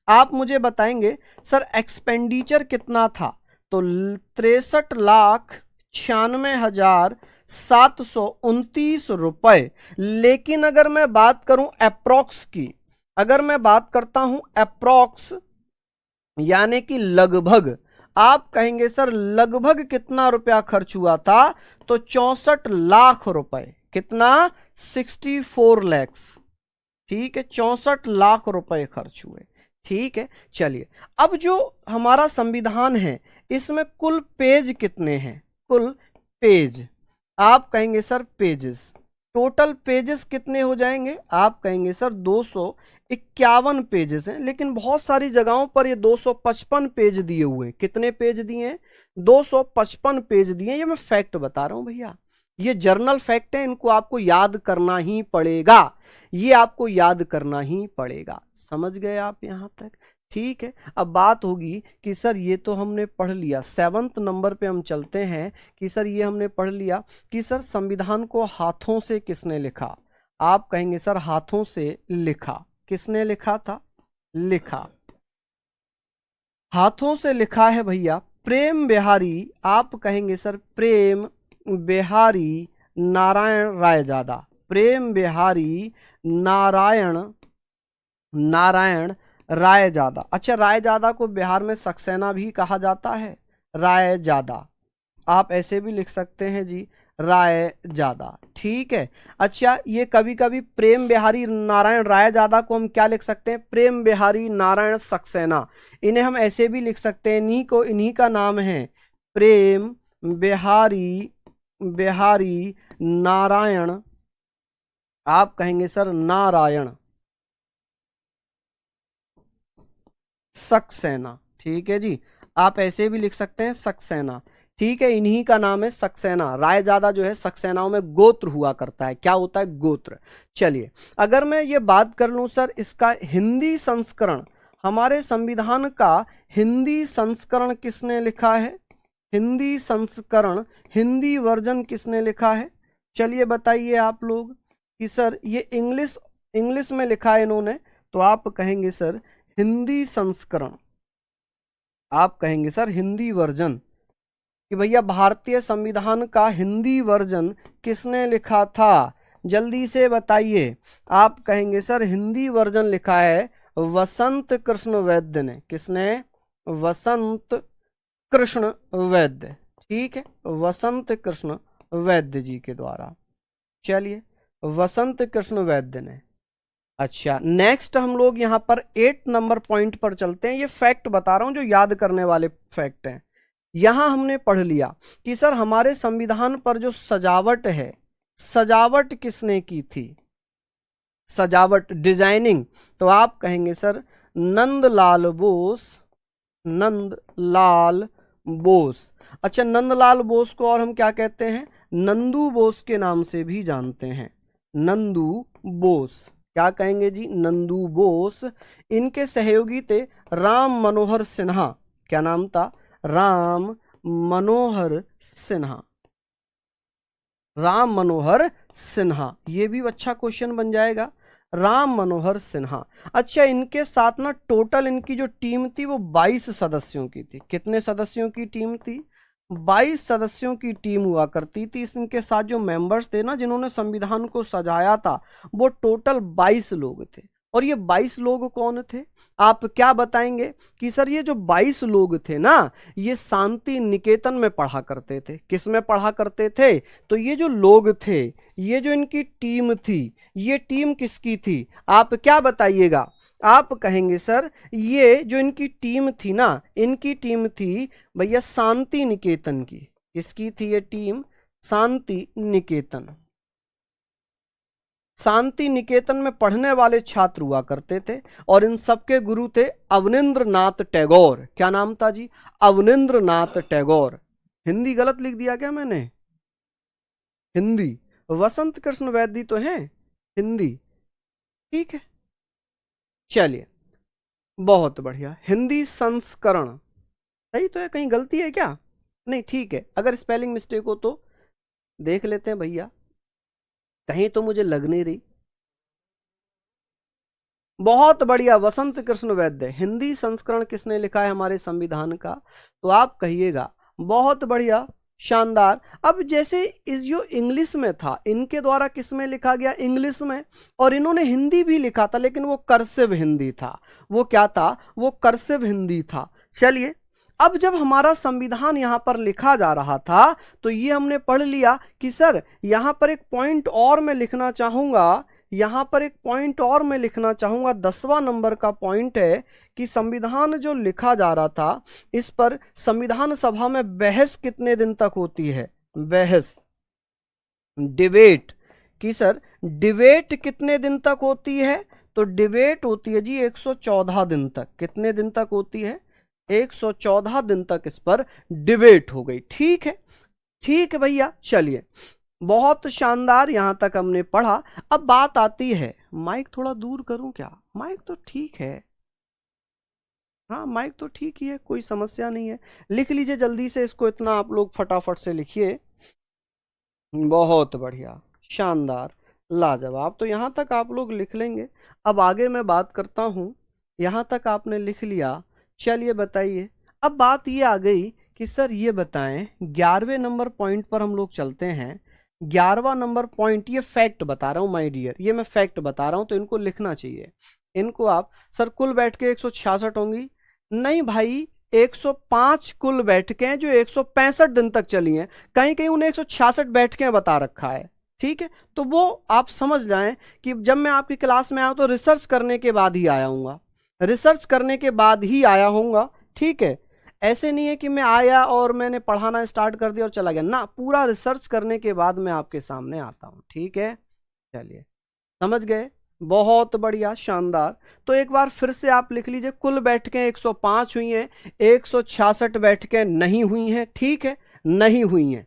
आप मुझे बताएंगे सर एक्सपेंडिचर कितना था? तो 63,96,729 रुपए। लेकिन अगर मैं बात करूं अप्रोक्स की, अगर मैं बात करता हूं अप्रोक्स यानी कि लगभग, आप कहेंगे सर लगभग कितना रुपया खर्च हुआ था? तो 64 लाख रुपए। कितना? 64 lakhs। ठीक है, 64 लाख रुपए खर्च हुए। ठीक है, चलिए अब जो हमारा संविधान है इसमें कुल पेज कितने हैं? कुल पेज, आप कहेंगे सर पेजेस, टोटल पेजेस कितने हो जाएंगे? आप कहेंगे सर 251 पेजेस हैं, लेकिन बहुत सारी जगहों पर ये 255 पेज दिए हुए हैं। कितने पेज दिए हैं? 255 पेज दिए हैं। ये मैं फैक्ट बता रहा हूं भैया, ये जर्नल फैक्ट है, इनको आपको याद करना ही पड़ेगा, ये आपको याद करना ही पड़ेगा। समझ गए आप यहां तक? ठीक है, अब बात होगी कि सर ये तो हमने पढ़ लिया। 7th नंबर पे हम चलते हैं कि सर ये हमने पढ़ लिया कि सर संविधान को हाथों से किसने लिखा? आप कहेंगे सर हाथों से लिखा। किसने लिखा था? लिखा, हाथों से लिखा है भैया प्रेम बिहारी, आप कहेंगे सर प्रेम बिहारी नारायण रायजादा, प्रेम बिहारी नारायण रायजादा। अच्छा, रायजादा को बिहार में सक्सेना भी कहा जाता है, रायजादा, आप ऐसे भी लिख सकते हैं जी, रायजादा, ठीक है। अच्छा, ये कभी कभी प्रेम बिहारी नारायण रायजादा को हम क्या लिख सकते हैं, प्रेम बिहारी नारायण सक्सेना, इन्हें हम ऐसे भी लिख सकते हैं, इन्हीं का नाम है प्रेम बिहारी नारायण, आप कहेंगे सर नारायण सक्सेना, ठीक है जी, आप ऐसे भी लिख सकते हैं सक्सेना, ठीक है, इन्हीं का नाम है सक्सेना। रायजादा जो है सक्सेनाओं में गोत्र हुआ करता है, क्या होता है, गोत्र। चलिए, अगर मैं ये बात कर लूं सर इसका हिंदी संस्करण, हमारे संविधान का हिंदी संस्करण किसने लिखा है, हिंदी संस्करण, हिंदी वर्जन किसने लिखा है, चलिए बताइए आप लोग कि सर ये इंग्लिश में लिखा है इन्होंने, तो आप कहेंगे सर हिंदी संस्करण, आप कहेंगे सर हिंदी वर्जन, कि भैया भारतीय संविधान का हिंदी वर्जन किसने लिखा था, जल्दी से बताइए। आप कहेंगे सर हिंदी वर्जन लिखा है वसंत कृष्ण वैद्य ने, किसने, वसंत कृष्ण वैद्य, ठीक है, वसंत कृष्ण वैद्य जी के द्वारा, चलिए वसंत कृष्ण वैद्य ने। अच्छा, नेक्स्ट हम लोग यहाँ पर 8 नंबर पॉइंट पर चलते हैं, ये फैक्ट बता रहा हूं जो याद करने वाले फैक्ट हैं। यहां हमने पढ़ लिया कि सर हमारे संविधान पर जो सजावट है, सजावट किसने की थी, सजावट डिजाइनिंग, तो आप कहेंगे सर नंदलाल बोस, नंदलाल बोस। अच्छा, नंदलाल बोस को और हम क्या कहते हैं, नंदू बोस के नाम से भी जानते हैं, नंदू बोस, क्या कहेंगे जी, नंदू बोस। इनके सहयोगी थे राम मनोहर सिन्हा, क्या नाम था, राम मनोहर सिन्हा, राम मनोहर सिन्हा, ये भी अच्छा क्वेश्चन बन जाएगा, राम मनोहर सिन्हा। अच्छा, इनके साथ ना टोटल इनकी जो टीम थी वो 22 सदस्यों की थी, कितने सदस्यों की टीम थी, 22 सदस्यों की टीम हुआ करती थी। इनके साथ जो मेंबर्स थे ना जिन्होंने संविधान को सजाया था, वो टोटल 22 लोग थे। और ये 22 लोग कौन थे, आप क्या बताएंगे कि सर ये जो 22 लोग थे ना, ये शांति निकेतन में पढ़ा करते थे, किस में पढ़ा करते थे, तो ये जो लोग थे, ये जो इनकी टीम थी, ये टीम किसकी थी, आप क्या बताइएगा, आप कहेंगे सर ये जो इनकी टीम थी ना, इनकी टीम थी भैया शांति निकेतन की, किसकी थी ये टीम, शांति निकेतन, शांति निकेतन में पढ़ने वाले छात्र हुआ करते थे। और इन सबके गुरु थे अवनींद्र नाथ टैगोर, क्या नाम था जी, अवनींद्र नाथ टैगोर। हिंदी गलत लिख दिया क्या मैंने, हिंदी, वसंत कृष्ण वैद्य तो है हिंदी, ठीक है, चलिए बहुत बढ़िया। हिंदी संस्करण सही तो है, कहीं गलती है क्या, नहीं, ठीक है, अगर स्पेलिंग मिस्टेक हो तो देख लेते हैं भैया, कहीं तो मुझे लग नहीं रही। बहुत बढ़िया, वसंत कृष्ण वैद्य, हिंदी संस्करण किसने लिखा है हमारे संविधान का, तो आप कहिएगा, बहुत बढ़िया, शानदार। अब जैसे इस जो इंग्लिश में था, इनके द्वारा किस में लिखा गया, इंग्लिश में, और इन्होंने हिंदी भी लिखा था, लेकिन वो कर्सिव हिंदी था, वो क्या था, वो कर्सिव हिंदी था। चलिए, अब जब हमारा संविधान यहां पर लिखा जा रहा था, तो ये हमने पढ़ लिया कि सर यहां पर एक पॉइंट और मैं लिखना चाहूंगा, यहां पर एक पॉइंट और मैं लिखना चाहूंगा, 10वां नंबर का पॉइंट है कि संविधान जो लिखा जा रहा था, इस पर संविधान सभा में बहस कितने दिन तक होती है, बहस, डिबेट, कि सर डिबेट कितने दिन तक होती है, तो डिबेट होती है जी 114 दिन तक, कितने दिन तक होती है, 114 दिन तक इस पर डिबेट हो गई, ठीक है, ठीक है भैया। चलिए, बहुत शानदार, यहां तक हमने पढ़ा। अब बात आती है, माइक थोड़ा दूर करूं क्या, माइक तो ठीक है, हाँ माइक तो ठीक ही है, कोई समस्या नहीं है। लिख लीजिए जल्दी से इसको, इतना आप लोग फटाफट से लिखिए, बहुत बढ़िया, शानदार, लाजवाब। तो यहां तक आप लोग लिख लेंगे। अब आगे मैं बात करता हूं, यहां तक आपने लिख लिया, चलिए बताइए, अब बात ये आ गई कि सर ये बताएं, 11वें नंबर पॉइंट पर हम लोग चलते हैं। 11वां नंबर पॉइंट, ये फैक्ट बता रहा हूं माय डियर, ये मैं फैक्ट बता रहा हूं तो इनको लिखना चाहिए। इनको आप, सर कुल बैठकें 166 होंगी, नहीं भाई 105 कुल बैठकें जो 165 दिन तक चली हैं। कहीं कहीं उन्हें 166 बैठकें बता रखा है, ठीक है। तो वो आप समझ जाएं कि जब मैं आपकी क्लास में आया तो रिसर्च करने के बाद ही आया हूँगा, रिसर्च करने के बाद ही आया हूँगा, ठीक है। ऐसे नहीं है कि मैं आया और मैंने पढ़ाना स्टार्ट कर दिया और चला गया ना, पूरा रिसर्च करने के बाद मैं आपके सामने आता हूँ, ठीक है। चलिए समझ गए, बहुत बढ़िया, शानदार। तो एक बार फिर से आप लिख लीजिए, कुल बैठकें 105 हुई हैं, 166 बैठकें नहीं हुई हैं, ठीक है, नहीं हुई हैं।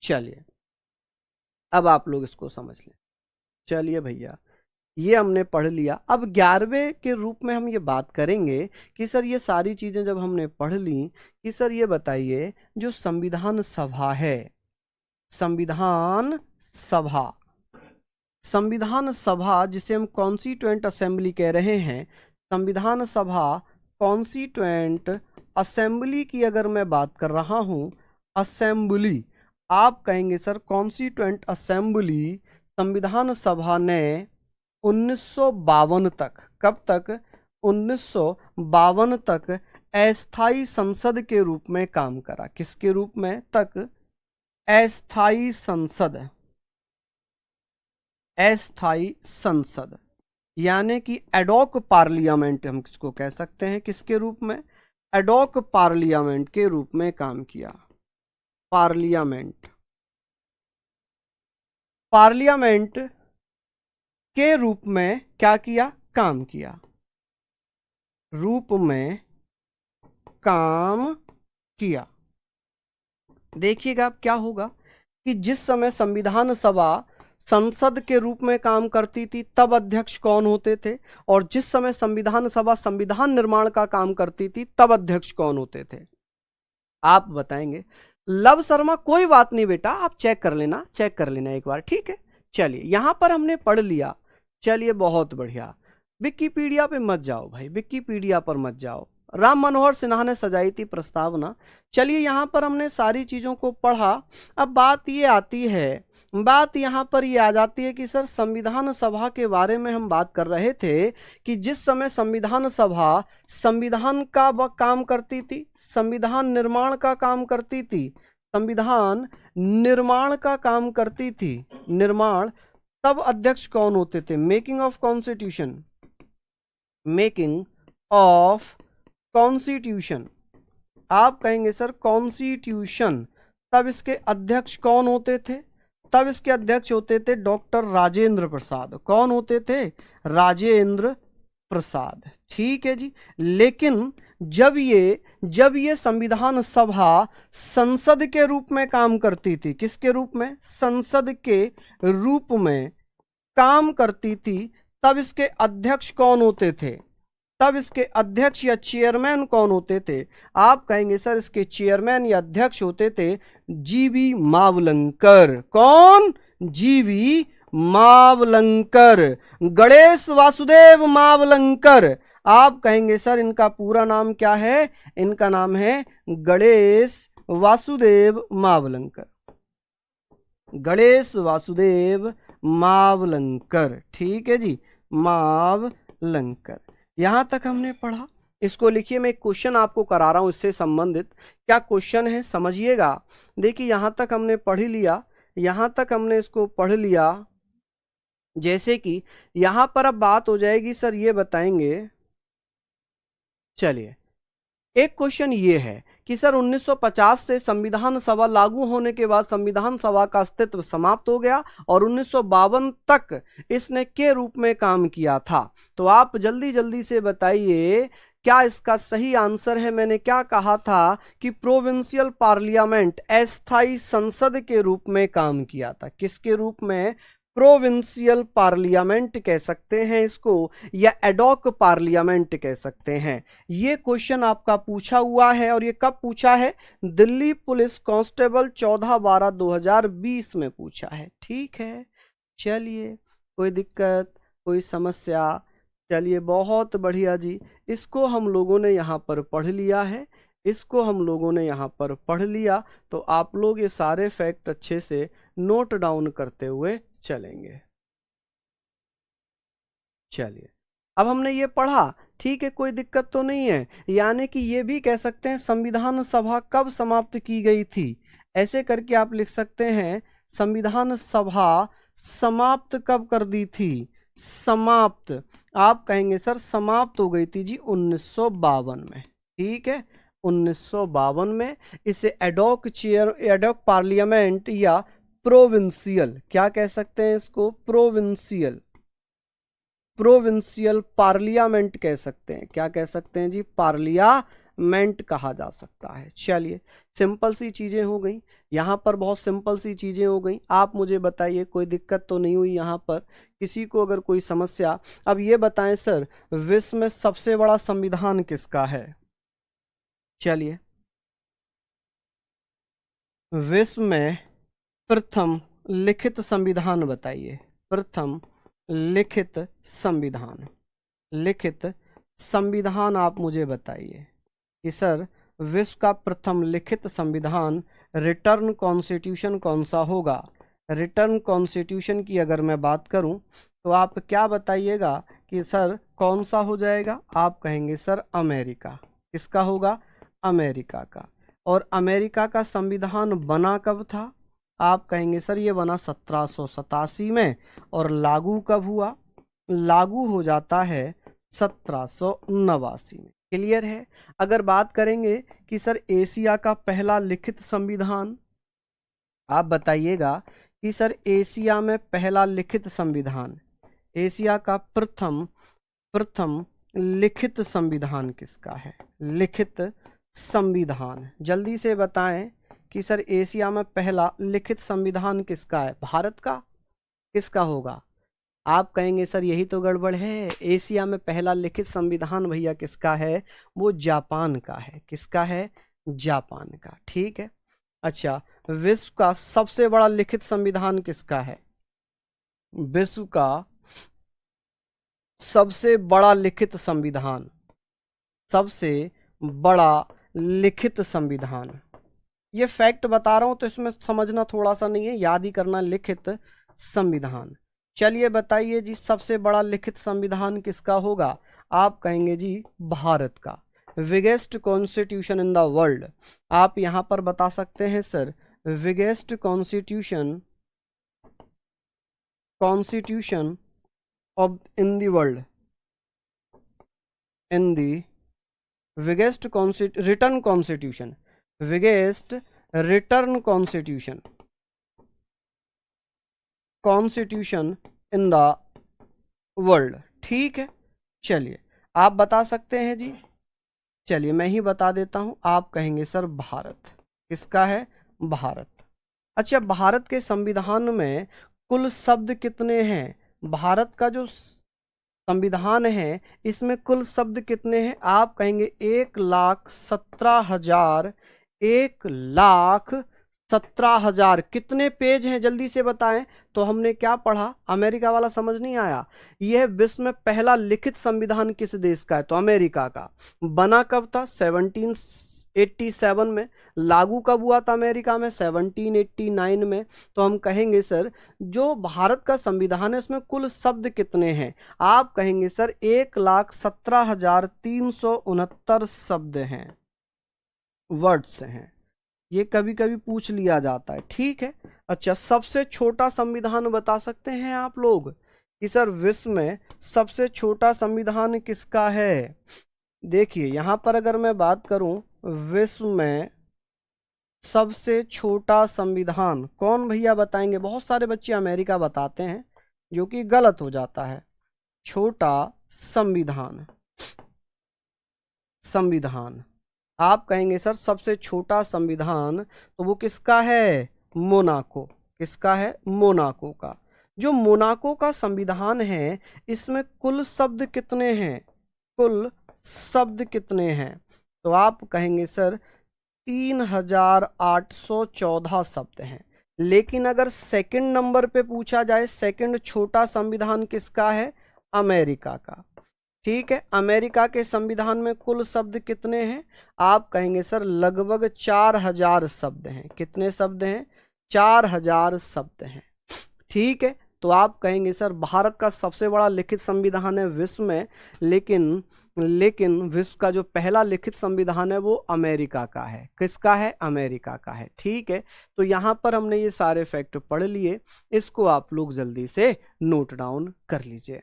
चलिए अब आप लोग इसको समझ लें। चलिए भैया ये हमने पढ़ लिया। अब 11वें के रूप में हम ये बात करेंगे कि सर ये सारी चीजें जब हमने पढ़ ली, कि सर ये बताइए जो संविधान सभा है, संविधान सभा, संविधान सभा जिसे हम कॉन्स्टिट्यूएंट असेंबली कह रहे हैं, संविधान सभा कॉन्स्टिट्यूएंट असेंबली की अगर मैं बात कर रहा हूं, असेंबली, आप कहेंगे सर कॉन्स्टिट्यूएंट असेंबली, संविधान सभा ने 1952 तक, कब तक, 1952 तक अस्थाई संसद के रूप में काम करा। किसके रूप में तक, अस्थाई संसद, अस्थाई संसद, यानी कि एडॉक पार्लियामेंट हम किसको कह सकते हैं, किसके रूप में, एडॉक पार्लियामेंट के रूप में काम किया। पार्लियामेंट, पार्लियामेंट के रूप में क्या किया, काम किया, रूप में काम किया। देखिएगा अब क्या होगा कि जिस समय संविधान सभा संसद के रूप में काम करती थी तब अध्यक्ष कौन होते थे, और जिस समय संविधान सभा संविधान निर्माण का काम करती थी तब अध्यक्ष कौन होते थे, आप बताएंगे। लव शर्मा कोई बात नहीं बेटा, आप चेक कर लेना, चेक कर लेना एक बार, ठीक है। चलिए यहां पर हमने पढ़ लिया, चलिए बहुत बढ़िया। विकिपीडिया पे मत जाओ भाई, विकिपीडिया पर मत जाओ, राम मनोहर सिन्हा ने सजाई थी प्रस्तावना। चलिए यहां पर हमने सारी चीजों को पढ़ा। अब बात ये आती है, बात यहां पर ये आ जाती है कि सर संविधान सभा के बारे में हम बात कर रहे थे कि जिस समय संविधान सभा संविधान का काम करती थी, संविधान निर्माण का काम करती थी, संविधान निर्माण का काम करती थी, निर्माण, तब अध्यक्ष कौन होते थे, making of constitution, making of constitution, आप कहेंगे सर कॉन्स्टिट्यूशन, तब इसके अध्यक्ष कौन होते थे, तब इसके अध्यक्ष होते थे डॉक्टर राजेंद्र प्रसाद। कौन होते थे, राजेंद्र प्रसाद, ठीक है जी। लेकिन जब ये संविधान सभा संसद के रूप में काम करती थी, किसके रूप में, संसद के रूप में काम करती थी, तब इसके अध्यक्ष कौन होते थे, तब इसके अध्यक्ष या चेयरमैन कौन होते थे, आप कहेंगे सर इसके चेयरमैन या अध्यक्ष होते थे जीवी मावलंकर। कौन, जीवी मावलंकर, गणेश वासुदेव मावलंकर। आप कहेंगे सर इनका पूरा नाम क्या है, इनका नाम है गणेश वासुदेव मावलंकर, गणेश वासुदेव मावलंकर, ठीक है जी, मावलंकर। यहां तक हमने पढ़ा, इसको लिखिए, मैं एक क्वेश्चन आपको करा रहा हूं इससे संबंधित। क्या क्वेश्चन है समझिएगा। देखिए यहां तक हमने पढ़ लिया, यहां तक हमने इसको पढ़ लिया। जैसे कि यहां पर अब बात हो जाएगी, सर ये बताएंगे, चलिए एक क्वेश्चन ये है कि सर 1950 से संविधान सभा लागू होने के बाद संविधान सभा का अस्तित्व समाप्त हो गया और 1952 तक इसने के रूप में काम किया था। तो आप जल्दी जल्दी से बताइए क्या इसका सही आंसर है। मैंने क्या कहा था कि प्रोविंशियल पार्लियामेंट, अस्थाई संसद के रूप में काम किया था। किसके रूप में, प्रोविंशियल पार्लियामेंट कह सकते हैं इसको, या एडॉक पार्लियामेंट कह सकते हैं। ये क्वेश्चन आपका पूछा हुआ है और ये कब पूछा है, दिल्ली पुलिस कांस्टेबल 14/12/2020 में पूछा है, ठीक है। चलिए कोई दिक्कत, कोई समस्या, चलिए बहुत बढ़िया जी, इसको हम लोगों ने यहाँ पर पढ़ लिया है, इसको हम लोगों ने यहाँ पर पढ़ लिया। तो आप लोग ये सारे फैक्ट अच्छे से नोट डाउन करते हुए चलेंगे। चलिए, अब हमने ये पढ़ा, ठीक है, कोई दिक्कत तो नहीं है। यानी कि ये भी कह सकते हैं संविधान सभा कब समाप्त की गई थी, ऐसे करके आप लिख सकते हैं संविधान सभा समाप्त कब कर दी थी। समाप्त आप कहेंगे सर समाप्त हो गई थी जी 1952 में। ठीक है, 1952 में। इसे एडॉक चेयर, एडॉक पार्लियामेंट या प्रोविंशियल, क्या कह सकते हैं इसको, प्रोविंशियल, प्रोविंशियल पार्लियामेंट कह सकते हैं। क्या कह सकते हैं जी, पार्लियामेंट कहा जा सकता है। चलिए, सिंपल सी चीजें हो गई यहाँ पर, बहुत सिंपल सी चीजें हो गई। आप मुझे बताइए कोई दिक्कत तो नहीं हुई यहाँ पर, किसी को अगर कोई समस्या। अब ये बताएं सर, विश्व में सबसे बड़ा संविधान किसका है। चलिए, विश्व में प्रथम लिखित संविधान बताइए। प्रथम लिखित संविधान, लिखित संविधान आप मुझे बताइए कि सर विश्व का प्रथम लिखित संविधान रिटर्न कॉन्स्टिट्यूशन कौन सा होगा। रिटर्न कॉन्स्टिट्यूशन की अगर मैं बात करूं तो आप क्या बताइएगा कि सर कौन सा हो जाएगा। आप कहेंगे सर अमेरिका। किसका होगा, अमेरिका का। और अमेरिका का संविधान बना कब था। आप कहेंगे सर ये बना 1787 में। और लागू कब हुआ, लागू हो जाता है 1789 में। क्लियर है। अगर बात करेंगे कि सर एशिया का पहला लिखित संविधान, आप बताइएगा कि सर एशिया में पहला लिखित संविधान, एशिया का प्रथम लिखित संविधान किसका है। लिखित संविधान जल्दी से बताएं कि सर एशिया में पहला लिखित संविधान किसका है। भारत का, किसका होगा। आप कहेंगे सर यही तो गड़बड़ है, एशिया में पहला लिखित संविधान भैया किसका है, वो जापान का है। किसका है, जापान का। ठीक है। अच्छा, विश्व का सबसे बड़ा लिखित संविधान किसका है। विश्व का सबसे बड़ा लिखित संविधान, सबसे बड़ा लिखित संविधान, ये फैक्ट बता रहा हूं तो इसमें समझना थोड़ा सा नहीं है, याद ही करना, लिखित संविधान। चलिए बताइए जी सबसे बड़ा लिखित संविधान किसका होगा। आप कहेंगे जी भारत का। Biggest constitution in the world, आप यहां पर बता सकते हैं sir biggest constitution, constitution of in the world, in the biggest return constitution, biggest return constitution, constitution in the world. ठीक है। चलिए आप बता सकते हैं जी। चलिए मैं ही बता देता हूं, आप कहेंगे सर भारत। किसका है, भारत। अच्छा, भारत के संविधान में कुल शब्द कितने हैं। भारत का जो संविधान है इसमें कुल शब्द कितने हैं। आप कहेंगे 1,17,000, 1,17,000। कितने पेज हैं जल्दी से बताएं। तो हमने क्या पढ़ा, अमेरिका वाला समझ नहीं आया। यह विश्व में पहला लिखित संविधान किस देश का है, तो अमेरिका का। बना कब था, 1787 में। लागू कब हुआ था अमेरिका में, 1789 में। तो हम कहेंगे सर जो भारत का संविधान है उसमें कुल शब्द कितने हैं। आप कहेंगे सर 1,17,369 शब्द हैं, वर्ड्स हैं। ये कभी कभी पूछ लिया जाता है। ठीक है। अच्छा, सबसे छोटा संविधान बता सकते हैं आप लोग कि सर विश्व में सबसे छोटा संविधान किसका है। देखिए यहां पर अगर मैं बात करूं विश्व में सबसे छोटा संविधान कौन भैया बताएंगे। बहुत सारे बच्चे अमेरिका बताते हैं जो कि गलत हो जाता है। छोटा संविधान, संविधान आप कहेंगे सर सबसे छोटा संविधान, तो वो किसका है, मोनाको। किसका है, मोनाको का। जो मोनाको का संविधान है इसमें कुल शब्द कितने हैं, कुल शब्द कितने हैं। तो आप कहेंगे सर 3,814 शब्द हैं। लेकिन अगर सेकंड नंबर पे पूछा जाए, सेकंड छोटा संविधान किसका है, अमेरिका का। ठीक है। अमेरिका के संविधान में कुल शब्द कितने हैं? आप कहेंगे सर लगभग 4000 शब्द हैं। कितने शब्द हैं? 4000 शब्द हैं। ठीक है। तो आप कहेंगे सर भारत का सबसे बड़ा लिखित संविधान है विश्व में, लेकिन विश्व का जो पहला लिखित संविधान है वो अमेरिका का है। किसका है? अमेरिका का है। ठीक है। तो यहां पर हमने ये सारे फैक्ट पढ़ लिए, इसको आप लोग जल्दी से नोट डाउन कर लीजिए।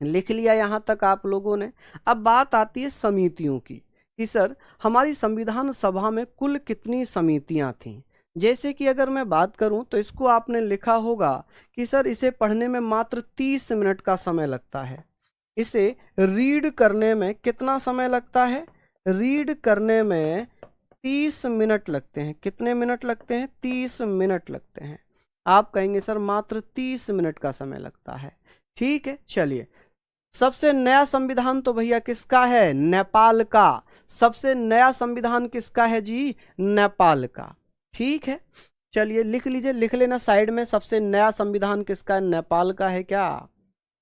लिख लिया यहां तक आप लोगों ने। अब बात आती है समितियों की कि सर हमारी संविधान सभा में कुल कितनी समितियां थीं। जैसे कि अगर मैं बात करूं तो इसको आपने लिखा होगा कि सर इसे पढ़ने में मात्र 30 मिनट का समय लगता है। इसे रीड करने में कितना समय लगता है? रीड करने में 30 मिनट लगते हैं। कितने मिनट लगते हैं? 30 मिनट लगते हैं। आप कहेंगे सर मात्र 30 मिनट का समय लगता है। ठीक है। चलिए, सबसे नया संविधान तो भैया किसका है? नेपाल का। सबसे नया संविधान किसका है जी? नेपाल का। ठीक है। चलिए लिख लीजिए, लिख लेना साइड में, सबसे नया संविधान किसका है? नेपाल का है क्या?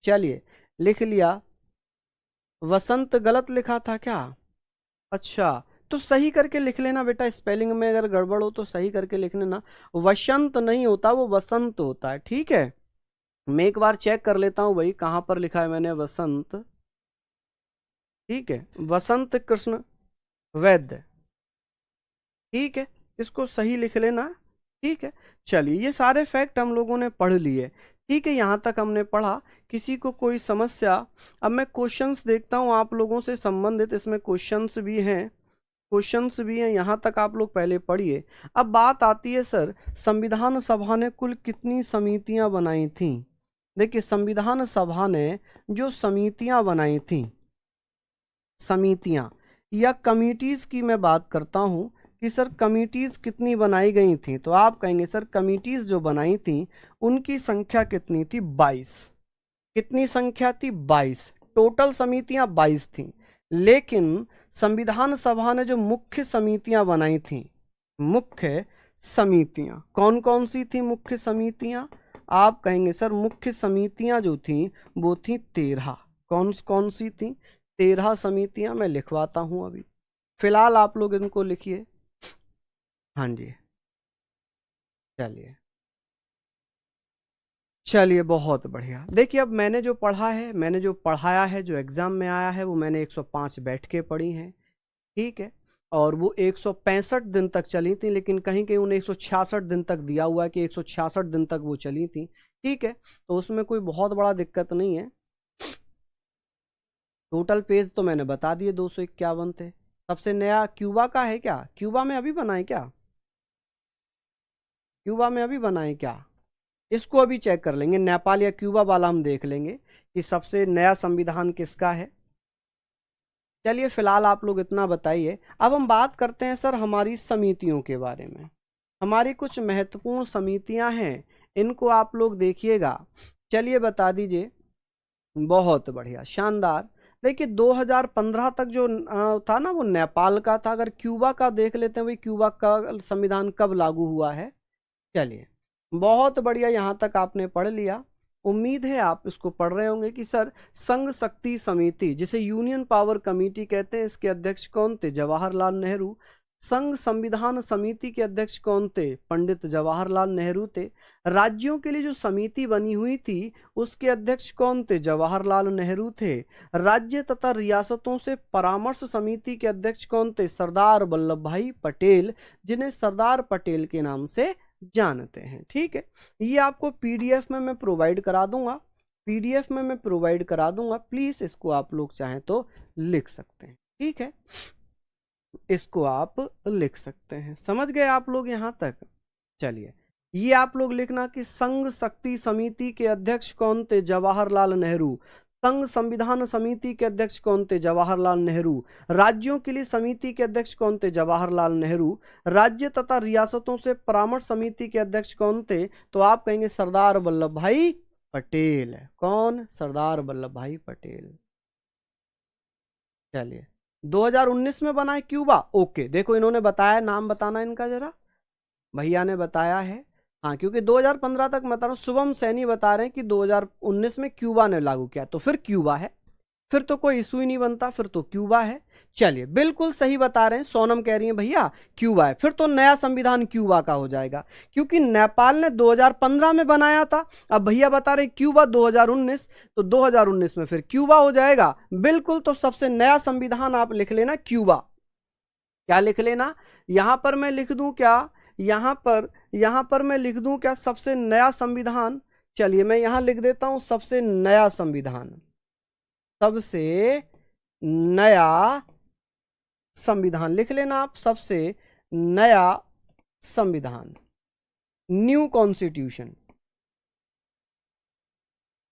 चलिए लिख लिया। वसंत गलत लिखा था क्या? अच्छा, तो सही करके लिख लेना बेटा, स्पेलिंग में अगर गड़बड़ हो तो सही करके लिख लेना। वसंत नहीं होता, वो वसंत होता है। ठीक है। मैं एक बार चेक कर लेता हूं भाई कहां पर लिखा है मैंने वसंत। ठीक है, वसंत कृष्ण वैद्य। ठीक है, इसको सही लिख लेना। ठीक है। चलिए ये सारे फैक्ट हम लोगों ने पढ़ लिए। ठीक है, यहां तक हमने पढ़ा। किसी को कोई समस्या? अब मैं क्वेश्चंस देखता हूं आप लोगों से संबंधित, इसमें क्वेश्चंस भी हैं, यहां तक आप लोग पहले पढ़िए। अब बात आती है सर संविधान सभा ने कुल कितनी समितियां बनाई थी। देखिए संविधान सभा ने जो समितियां बनाई थी, समितियां या कमिटीज की मैं बात करता हूं कि सर कमिटीज कितनी बनाई गई थी, तो आप कहेंगे सर कमिटीज जो बनाई थी उनकी संख्या कितनी थी? 22। कितनी संख्या थी? 22। टोटल समितियां 22 थी। लेकिन संविधान सभा ने जो मुख्य समितियां बनाई थी, मुख्य समितियां कौन कौन सी थी? मुख्य समितियां आप कहेंगे सर मुख्य समितियां जो थी वो थी 13। कौन कौन सी थी? 13 समितियां। मैं लिखवाता हूं अभी, फिलहाल आप लोग इनको लिखिए। हाँ जी, चलिए चलिए बहुत बढ़िया। देखिए अब मैंने जो पढ़ा है, मैंने जो पढ़ाया है, जो एग्जाम में आया है वो मैंने 105 बैठकें पढ़ी हैं। ठीक है। और वो 165 दिन तक चली थी, लेकिन कहीं कहीं उन्हें 166 दिन तक दिया हुआ है कि 166 दिन तक वो चली थी। ठीक है, तो उसमें कोई बहुत बड़ा दिक्कत नहीं है। टोटल पेज तो मैंने बता दिए 251 थे। सबसे नया क्यूबा का है क्या? क्यूबा में अभी बनाए क्या? क्यूबा में अभी बनाए क्या? इसको अभी चेक कर लेंगे, नेपाल या क्यूबा वाला हम देख लेंगे कि सबसे नया संविधान किसका है। चलिए फिलहाल आप लोग इतना बताइए। अब हम बात करते हैं सर हमारी समितियों के बारे में। हमारी कुछ महत्वपूर्ण समितियां हैं, इनको आप लोग देखिएगा। चलिए बता दीजिए। बहुत बढ़िया, शानदार। देखिए 2015 तक जो था ना वो नेपाल का था। अगर क्यूबा का देख लेते हैं, वही क्यूबा का संविधान कब लागू हुआ है। चलिए बहुत बढ़िया, यहाँ तक आपने पढ़ लिया। उम्मीद है आप इसको पढ़ रहे होंगे कि सर संघ शक्ति समिति, जिसे यूनियन पावर कमेटी कहते हैं, इसके अध्यक्ष कौन थे? जवाहरलाल नेहरू। संघ संविधान समिति के अध्यक्ष कौन थे? पंडित जवाहरलाल नेहरू थे। राज्यों के लिए जो समिति बनी हुई थी उसके अध्यक्ष कौन थे? जवाहरलाल नेहरू थे। राज्य तथा रियासतों से परामर्श समिति के अध्यक्ष कौन थे? सरदार वल्लभ भाई पटेल, जिन्हें सरदार पटेल के नाम से जानते हैं। ठीक है, ये आपको पीडीएफ में मैं प्रोवाइड करा दूंगा, पीडीएफ में मैं प्रोवाइड करा दूंगा। प्लीज इसको आप लोग चाहें तो लिख सकते हैं। ठीक है, इसको आप लिख सकते हैं। समझ गए आप लोग यहां तक? चलिए ये आप लोग लिखना कि संघ शक्ति समिति के अध्यक्ष कौन थे? जवाहरलाल नेहरू। संघ संविधान समिति के अध्यक्ष कौन थे? जवाहरलाल नेहरू। राज्यों के लिए समिति के अध्यक्ष कौन थे? जवाहरलाल नेहरू। राज्य तथा रियासतों से परामर्श समिति के अध्यक्ष कौन थे? तो आप कहेंगे सरदार वल्लभ भाई पटेल। कौन? सरदार वल्लभ भाई पटेल। चलिए 2019 में बना है क्यूबा। ओके, देखो इन्होंने बताया, नाम बताना इनका जरा, भैया ने बताया है। हाँ, क्योंकि 2015 तक मैं बता रहा हूँ, शुभम सैनी बता रहे हैं कि 2019 में क्यूबा ने लागू किया, तो फिर क्यूबा है। फिर तो कोई इशू ही नहीं बनता, फिर तो क्यूबा है। चलिए बिल्कुल सही बता रहे हैं, सोनम कह रही हैं भैया क्यूबा है, फिर तो नया संविधान क्यूबा का हो जाएगा, क्योंकि नेपाल ने 2015 में बनाया था। अब भैया बता रहे क्यूबा 2019, तो 2019 में फिर क्यूबा हो जाएगा बिल्कुल। तो सबसे नया संविधान आप लिख लेना क्यूबा। क्या लिख लेना, यहां पर मैं लिख दूं क्या, यहां पर मैं लिख दूं क्या सबसे नया संविधान। चलिए मैं यहां लिख देता हूं सबसे नया संविधान, सबसे नया संविधान लिख लेना आप, सबसे नया संविधान, न्यू कॉन्स्टिट्यूशन।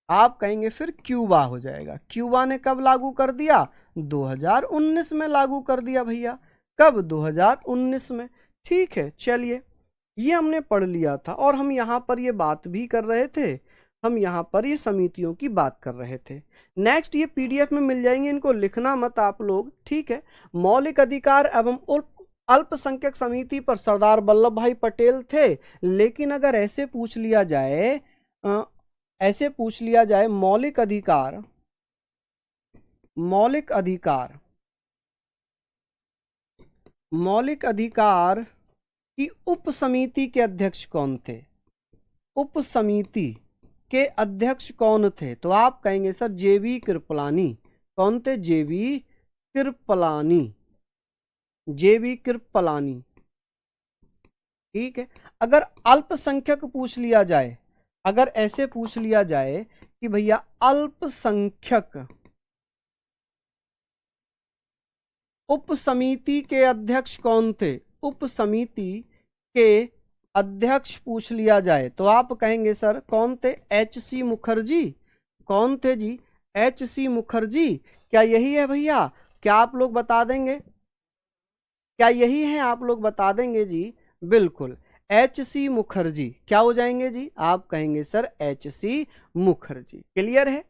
आप कहेंगे फिर क्यूबा हो जाएगा। क्यूबा ने कब लागू कर दिया, 2019 में लागू कर दिया भैया। कब, 2019 में। ठीक है, चलिए ये हमने पढ़ लिया था, और हम यहां पर ये बात भी कर रहे थे, हम यहां पर ये समितियों की बात कर रहे थे। नेक्स्ट ये पीडीएफ में मिल जाएंगे, इनको लिखना मत आप लोग, ठीक है। मौलिक अधिकार एवं अल्पसंख्यक समिति पर सरदार वल्लभ भाई पटेल थे, लेकिन अगर ऐसे पूछ लिया जाए, ऐसे पूछ लिया जाए मौलिक अधिकार, मौलिक अधिकार, मौलिक अधिकार की उप समिति के अध्यक्ष कौन थे, उप समिति के अध्यक्ष कौन थे, तो आप कहेंगे सर जेबी कृपलानी। कौन थे, जेबी कृपलानी, जेबी कृपलानी, ठीक है। अगर अल्पसंख्यक पूछ लिया जाए, अगर ऐसे पूछ लिया जाए कि भैया अल्पसंख्यक उप समिति के अध्यक्ष कौन थे, उप समिति के अध्यक्ष पूछ लिया जाए, तो आप कहेंगे सर कौन थे, एच.सी. मुखर्जी। कौन थे जी, एच.सी. मुखर्जी। क्या यही है भैया, क्या आप लोग बता देंगे, क्या यही है, आप लोग बता देंगे जी, बिल्कुल एच.सी. मुखर्जी। क्या हो जाएंगे जी, आप कहेंगे सर एच.सी. मुखर्जी। क्लियर है,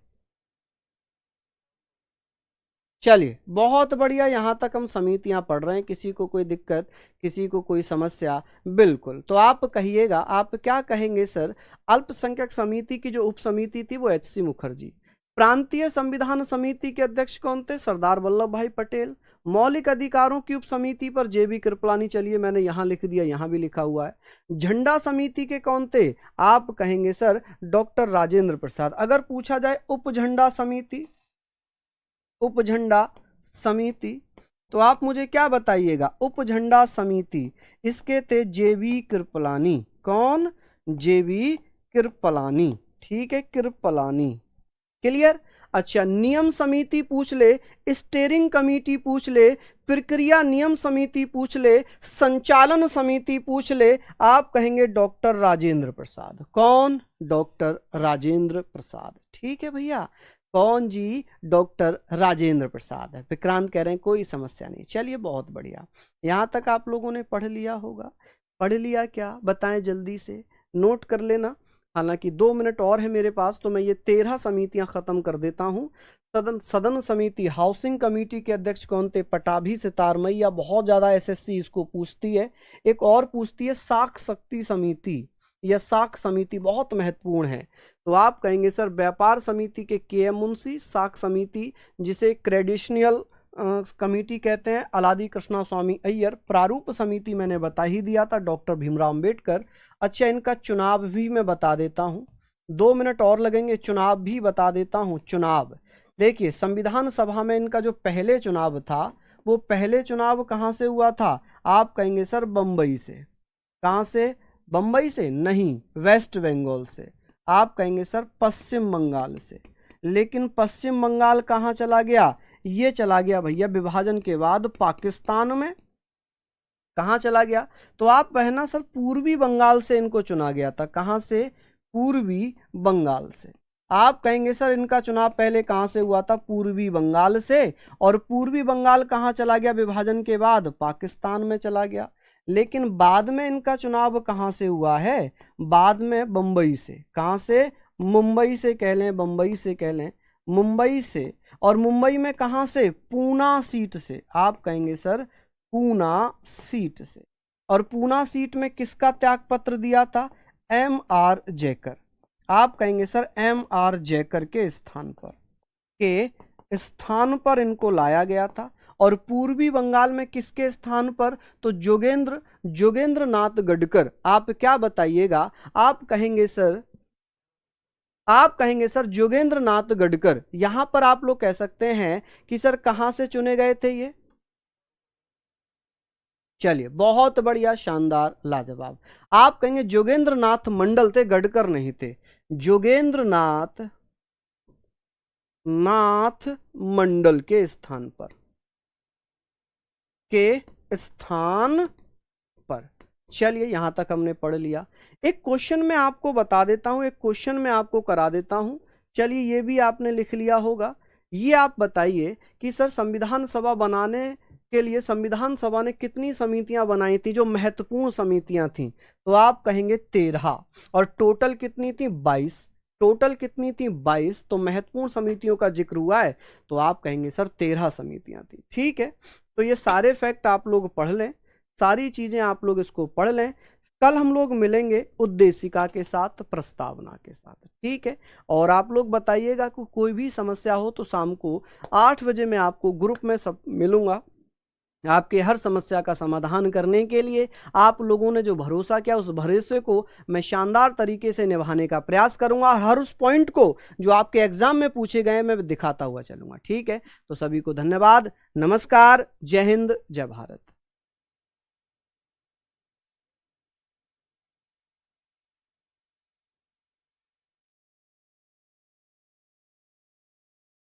चलिए बहुत बढ़िया, यहां तक हम समितियां पढ़ रहे हैं, किसी को कोई दिक्कत, किसी को कोई समस्या, बिल्कुल। तो आप कहिएगा, आप क्या कहेंगे सर, अल्पसंख्यक समिति की जो उप समिति थी वो एच.सी. मुखर्जी। प्रांतीय संविधान समिति के अध्यक्ष कौन थे, सरदार वल्लभ भाई पटेल। मौलिक अधिकारों की उप समिति पर जेबी कृपलानी, चलिए मैंने यहां लिख दिया, यहां भी लिखा हुआ है। झंडा समिति के कौन थे, आप कहेंगे सर डॉक्टर राजेंद्र प्रसाद। अगर पूछा जाए उप झंडा समिति, उप झंडा समिति, तो आप मुझे क्या बताइएगा, उप झंडा समिति इसके थे जेबी कृपलानी। कौन, जेबी कृपलानी, ठीक है, कृपलानी। क्लियर, अच्छा नियम समिति पूछ ले, स्टीयरिंग कमेटी पूछ ले, प्रक्रिया नियम समिति पूछ ले, संचालन समिति पूछ ले, आप कहेंगे डॉक्टर राजेंद्र प्रसाद। कौन, डॉक्टर राजेंद्र प्रसाद, ठीक है भैया। कौन जी, डॉक्टर राजेंद्र प्रसाद है। विक्रांत कह रहे हैं कोई समस्या नहीं, चलिए बहुत बढ़िया, यहां तक आप लोगों ने पढ़ लिया होगा। पढ़ लिया क्या, बताएं जल्दी से, नोट कर लेना। हालांकि 2 मिनट और है मेरे पास, तो मैं ये 13 समितियां खत्म कर देता हूं। सदन समिति, हाउसिंग कमेटी के अध्यक्ष कौन थे, पटाभी सितार मैया। बहुत ज्यादा एसएससी इसको पूछती है। एक और पूछती है साख शक्ति समिति, यह साख समिति बहुत महत्वपूर्ण है, तो आप कहेंगे सर व्यापार समिति के के.एम. मुंशी। साख समिति जिसे क्रेडिशनल कमेटी कहते हैं, अलादी कृष्णा स्वामी अय्यर। प्रारूप समिति मैंने बता ही दिया था, डॉक्टर भीमराव अंबेडकर। अच्छा इनका चुनाव भी मैं बता देता हूं, 2 मिनट और लगेंगे, चुनाव भी बता देता हूं। चुनाव देखिए, संविधान सभा में इनका जो पहले चुनाव था, वो पहले चुनाव कहां से हुआ था, आप कहेंगे सर बंबई से। कहां से, बंबई से नहीं, वेस्ट बंगाल से। आप कहेंगे सर पश्चिम बंगाल से। लेकिन पश्चिम बंगाल कहां चला गया, ये चला गया भैया विभाजन के बाद पाकिस्तान में। कहां चला गया, तो आप कहना सर पूर्वी बंगाल से इनको चुना गया था। कहां से, पूर्वी बंगाल से। आप कहेंगे सर इनका चुनाव पहले कहां से हुआ था, पूर्वी बंगाल से। और पूर्वी बंगाल कहां चला गया विभाजन के बाद, पाकिस्तान में चला गया। लेकिन बाद में इनका चुनाव कहां से हुआ है, बाद में बंबई से। कहां से, मुंबई से कह लें, बंबई से कह लें, मुंबई से। और मुंबई में कहां से, पूना सीट से। आप कहेंगे सर पूना सीट से। और पूना सीट में किसका त्यागपत्र दिया था, M.R. जयकर। आप कहेंगे सर M.R. जयकर के स्थान पर, के स्थान पर इनको लाया गया था। और पूर्वी बंगाल में किसके स्थान पर? तो जोगेंद्र नाथ गडकर। आप क्या बताइएगा? आप कहेंगे सर जोगेंद्र नाथ गडकर। यहां पर आप लोग कह सकते हैं कि सर कहां से चुने गए थे ये? चलिए, बहुत बढ़िया, शानदार, लाजवाब। आप कहेंगे जोगेंद्र नाथ मंडल थे, गडकर नहीं थे। जोगेंद्र नाथ मंडल के स्थान पर, चलिए यहां तक हमने पढ़ लिया। एक क्वेश्चन में आपको बता देता हूं, एक क्वेश्चन में आपको करा देता हूं। चलिए, ये भी आपने लिख लिया होगा। ये आप बताइए कि सर संविधान सभा बनाने के लिए संविधान सभा ने कितनी समितियां बनाई थी, जो महत्वपूर्ण समितियां थी? तो आप कहेंगे 13। और टोटल कितनी थी? 22। टोटल कितनी थी? 22। तो महत्वपूर्ण समितियों का जिक्र हुआ है, तो आप कहेंगे सर 13 समितियां थी। ठीक है, तो ये सारे फैक्ट आप लोग पढ़ लें, सारी चीजें आप लोग इसको पढ़ लें। कल हम लोग मिलेंगे उद्देशिका के साथ, प्रस्तावना के साथ। ठीक है, और आप लोग बताइएगा कि कोई भी समस्या हो तो शाम को 8 बजे मैं आपको ग्रुप में सब मिलूंगा, आपके हर समस्या का समाधान करने के लिए। आप लोगों ने जो भरोसा किया, उस भरोसे को मैं शानदार तरीके से निभाने का प्रयास करूंगा, और हर उस पॉइंट को जो आपके एग्जाम में पूछे गए मैं दिखाता हुआ चलूंगा। ठीक है, तो सभी को धन्यवाद, नमस्कार, जय हिंद, जय भारत।